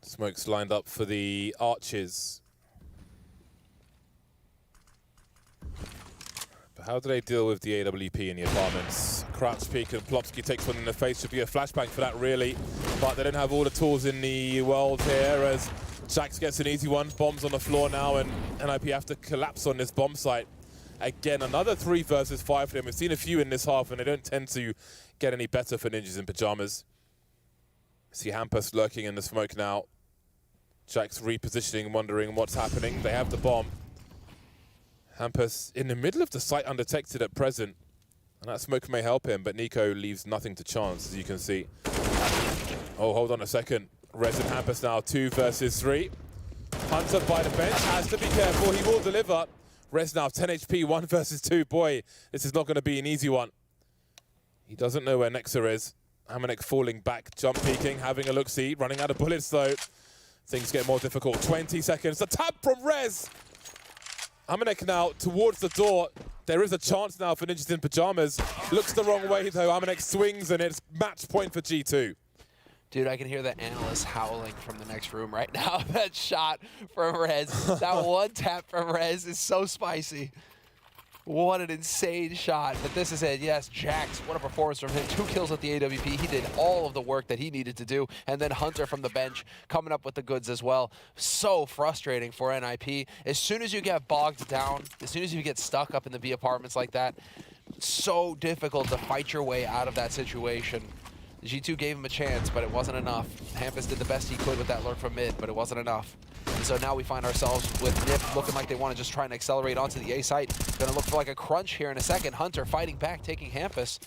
Smoke's lined up for the Arches. But how do they deal with the AWP in the apartments? Crouch peek and Plopsky takes one in the face. Should be a flashbang for that, really. But they don't have all the tools in the world here as Jax gets an easy one. Bombs on the floor now, and NIP have to collapse on this bomb site. Again, another 3 versus 5 for them. We've seen a few in this half, and they don't tend to get any better for Ninjas in Pajamas. See Hampus lurking in the smoke now. Jax repositioning, wondering what's happening. They have the bomb. Hampus in the middle of the site undetected at present. And that smoke may help him, but Nico leaves nothing to chance, as you can see. Oh, hold on a second. Rez and Hampus now 2 versus 3. Hunter by the bench, has to be careful. He will deliver. Rez now 10 HP, 1 versus 2. Boy, this is not going to be an easy one. He doesn't know where Nexa is. Amanek falling back, jump peeking, having a look-see, running out of bullets though. Things get more difficult. 20 seconds. The tap from Rez. Amanek now towards the door. There is a chance now for Ninjas in Pajamas. Looks the wrong way though. Amanek swings and it's match point for G2. Dude, I can hear the analyst howling from the next room right now. That shot from Rez. That one tap from Rez is so spicy. What an insane shot. But this is it. Yes, Jax, what a performance from him. 2 kills at the AWP. He did all of the work that he needed to do. And then Hunter from the bench coming up with the goods as well. So frustrating for NIP. As soon as you get bogged down, as soon as you get stuck up in the B apartments like that, so difficult to fight your way out of that situation. G2 gave him a chance, but it wasn't enough. Hampus did the best he could with that lurk from mid, but it wasn't enough. And so now we find ourselves with Nip looking like they want to just try and accelerate onto the A site. Gonna look for like a crunch here in a second. Hunter fighting back, taking Hampus.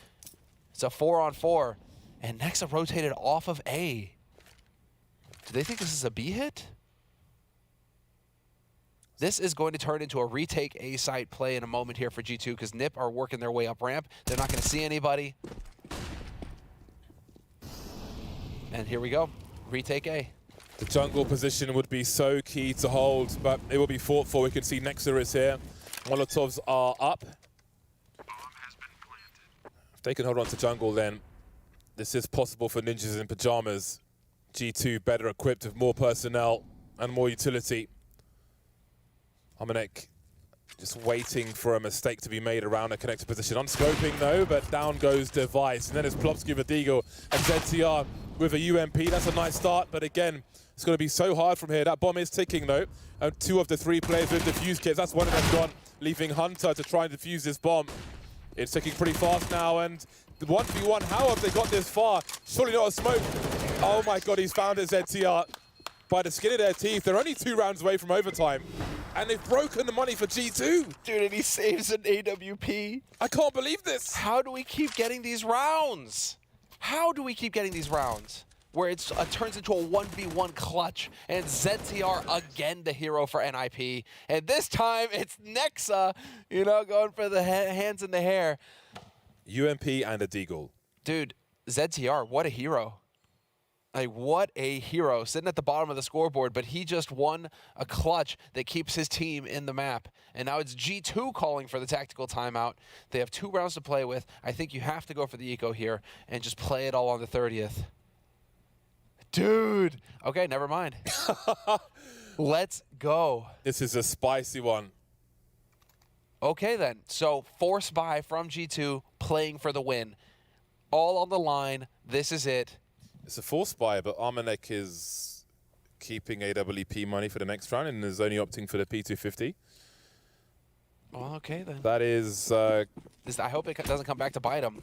It's a 4-on-4. And Nexa rotated off of A. Do they think this is a B hit? This is going to turn into a retake A site play in a moment here for G2 because NIP are working their way up ramp. They're not going to see anybody. And here we go. Retake A. The jungle position would be so key to hold, but it will be fought for. We can see Nexa is here. Molotovs are up. If they can hold on to jungle, then this is possible for Ninjas in Pajamas. G2 better equipped with more personnel and more utility. AMAZIN just waiting for a mistake to be made around a connected position. Unscoping though, but down goes Device. And then it's Plopsky with Deagle and ZTR with a UMP. That's a nice start, but again, it's going to be so hard from here. That bomb is ticking though. 2 of the 3 players with defuse kits. That's one of them gone, leaving Hunter to try and defuse this bomb. It's ticking pretty fast now, and the 1v1, how have they got this far? Surely not a smoke. Oh my god, he's found it, ZTR. By the skin of their teeth, they're only 2 rounds away from overtime. And they've broken the money for G2. Dude, and he saves an AWP. I can't believe this. How do we keep getting these rounds? How do we keep getting these rounds? Where it turns into a 1v1 clutch, and ZTR again the hero for NIP. And this time it's Nexa, you know, going for the hands in the hair. UMP and a Deagle. Dude, ZTR, what a hero. Like, what a hero, sitting at the bottom of the scoreboard, but he just won a clutch that keeps his team in the map. And now it's G2 calling for the tactical timeout. They have 2 rounds to play with. I think you have to go for the eco here and just play it all on the 30th. Dude. Okay, never mind. Let's go. This is a spicy one. Okay, then. So, force buy from G2, playing for the win. All on the line. This is it. It's a force buy, but AMAZIN is keeping AWP money for the next round and is only opting for the P250. Well, okay, then. That is... I hope it doesn't come back to bite him.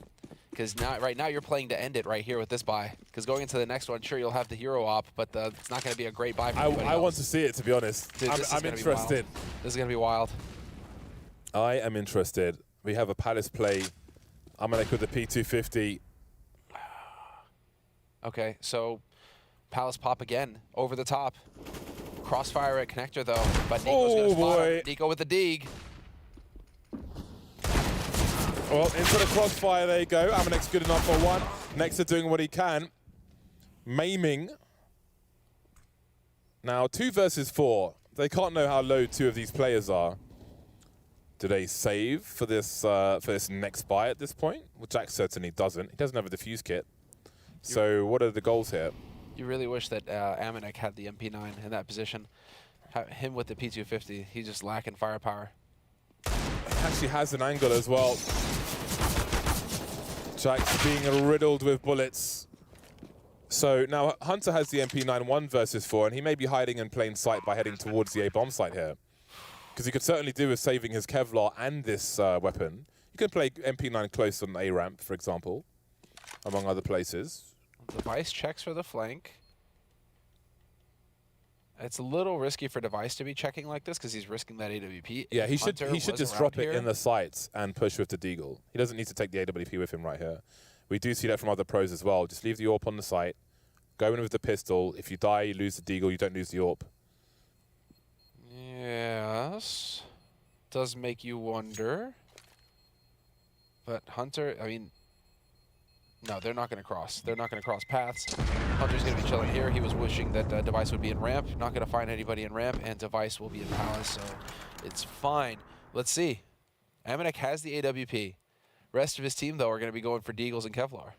Because right now you're playing to end it right here with this buy. Because going into the next one, sure, you'll have the hero op, but it's not going to be a great buy for anybody I else. want to see it, to be honest. Dude, I'm interested. This is going to be wild. I am interested. We have a Palace play. AMAZIN with the P250. Okay, so Palace pop again over the top. Crossfire at connector though, but Nico's going to spot him. Nico with the dig. Well, into the crossfire they go. AMAZIN's good enough for 1. Nexa doing what he can. Maiming. Now, 2 versus 4. They can't know how low 2 of these players are. Do they save for this next buy at this point? Well, Jack certainly doesn't. He doesn't have a defuse kit. So what are the goals here? You really wish that AMAZIN had the MP9 in that position. Him with the P250, he's just lacking firepower. He actually has an angle as well. Jack's being riddled with bullets. So now Hunter has the MP9 1 versus 4, and he may be hiding in plain sight by heading towards the A-bomb site here. Because he could certainly do with saving his Kevlar and this weapon. You can play MP9 close on A ramp, for example, among other places. Device checks for the flank. It's a little risky for Device to be checking like this because he's risking that AWP. Yeah, he should just drop it in the sights and push with the Deagle. He doesn't need to take the AWP with him right here. We do see that from other pros as well. Just leave the AWP on the site. Go in with the pistol. If you die, you lose the Deagle. You don't lose the AWP. Yes. Does make you wonder. But Hunter, I mean... No, they're not going to cross. They're not going to cross paths. Hunter's going to be chilling here. He was wishing that Device would be in ramp. Not going to find anybody in ramp, and Device will be in Palace, so it's fine. Let's see. AMAZIN has the AWP. Rest of his team, though, are going to be going for Deagles and Kevlar.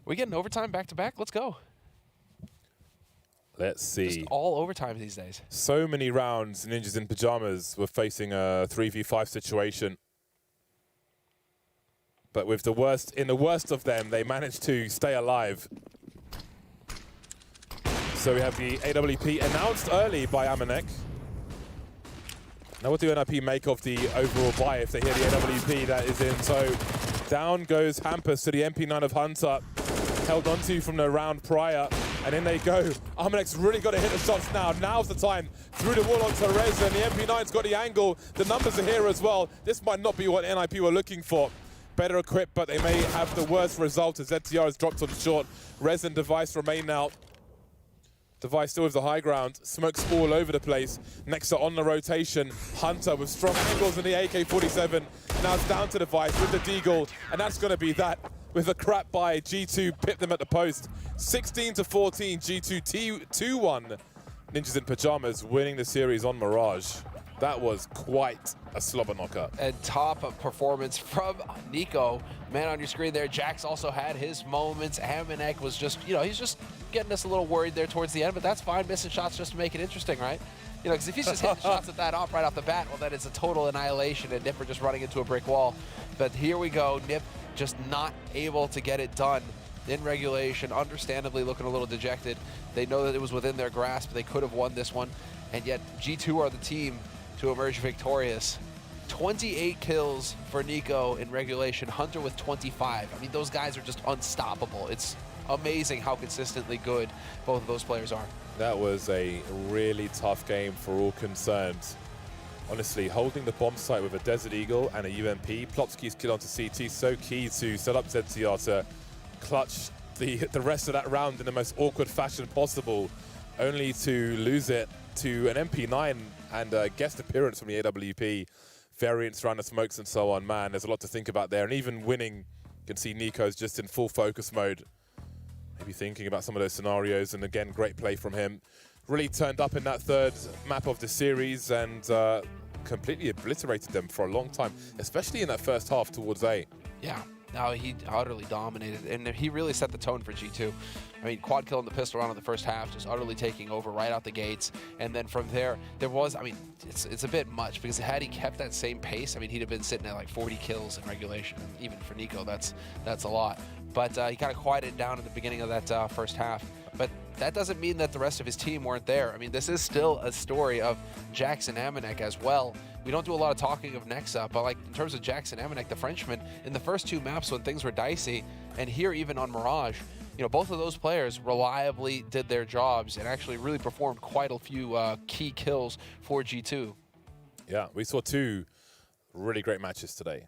We getting overtime back-to-back? Let's go. Let's see. Just all overtime these days. So many rounds, Ninjas in Pajamas were facing a 3v5 situation. But with the worst of them, they managed to stay alive. So we have the AWP announced early by AMAZIN. Now what do NIP make of the overall buy if they hear the AWP that is in? So down goes Hampus to the MP9 of Hunter, held onto from the round prior, and in they go. AMAZIN's really got to hit the shots now. Now's the time. Through the wall onto Reza, and the MP9's got the angle. The numbers are here as well. This might not be what NIP were looking for. Better equipped, but they may have the worst result as ZTR has dropped on short. Rez and Device remain now. Device still with the high ground. Smokes all over the place. Nexa on the rotation. Hunter with strong angles in the AK-47. Now it's down to Device with the Deagle. And that's going to be that with a crap by G2. Pip them at the post. 16-14. G2 2-1. Ninjas in Pajamas winning the series on Mirage. That was quite a slobber knocker. And top of performance from Nico. Man on your screen there, Jax also had his moments. AMAZIN was just, he's just getting us a little worried there towards the end, but that's fine, missing shots just to make it interesting, right? Because if he's just hitting shots at that off right off the bat, well, then it's a total annihilation and Nipper just running into a brick wall. But here we go, Nip just not able to get it done in regulation, understandably looking a little dejected. They know that it was within their grasp. They could have won this one, and yet G2 are the team to emerge victorious. 28 kills for Nico in regulation, Hunter with 25. I mean, those guys are just unstoppable. It's amazing how consistently good both of those players are. That was a really tough game for all concerned. Honestly, holding the bomb site with a Desert Eagle and a UMP, Plopsky's kill onto CT, so key to set up ZTR to clutch the rest of that round in the most awkward fashion possible, only to lose it to an MP9 and a guest appearance from the AWP, variants around the smokes and so on. Man, there's a lot to think about there. And even winning, you can see Nico's just in full focus mode. Maybe thinking about some of those scenarios, and again, great play from him. Really turned up in that third map of the series and completely obliterated them for a long time, especially in that first half towards A. Yeah. No, he utterly dominated, and he really set the tone for G2. I mean, quad kill in the pistol round in the first half, just utterly taking over right out the gates. And then from there was, I mean, it's a bit much, because had he kept that same pace, I mean, he'd have been sitting at like 40 kills in regulation. And even for Nico, that's a lot. But he kind of quieted down in the beginning of that first half. But that doesn't mean that the rest of his team weren't there. I mean, this is still a story of Jax and AMAZIN as well. We don't do a lot of talking of Nexa, but like in terms of Jax and AMAZIN, the Frenchman, in the first two maps when things were dicey, and here even on Mirage, both of those players reliably did their jobs and actually really performed quite a few key kills for G2. Yeah, we saw two really great matches today.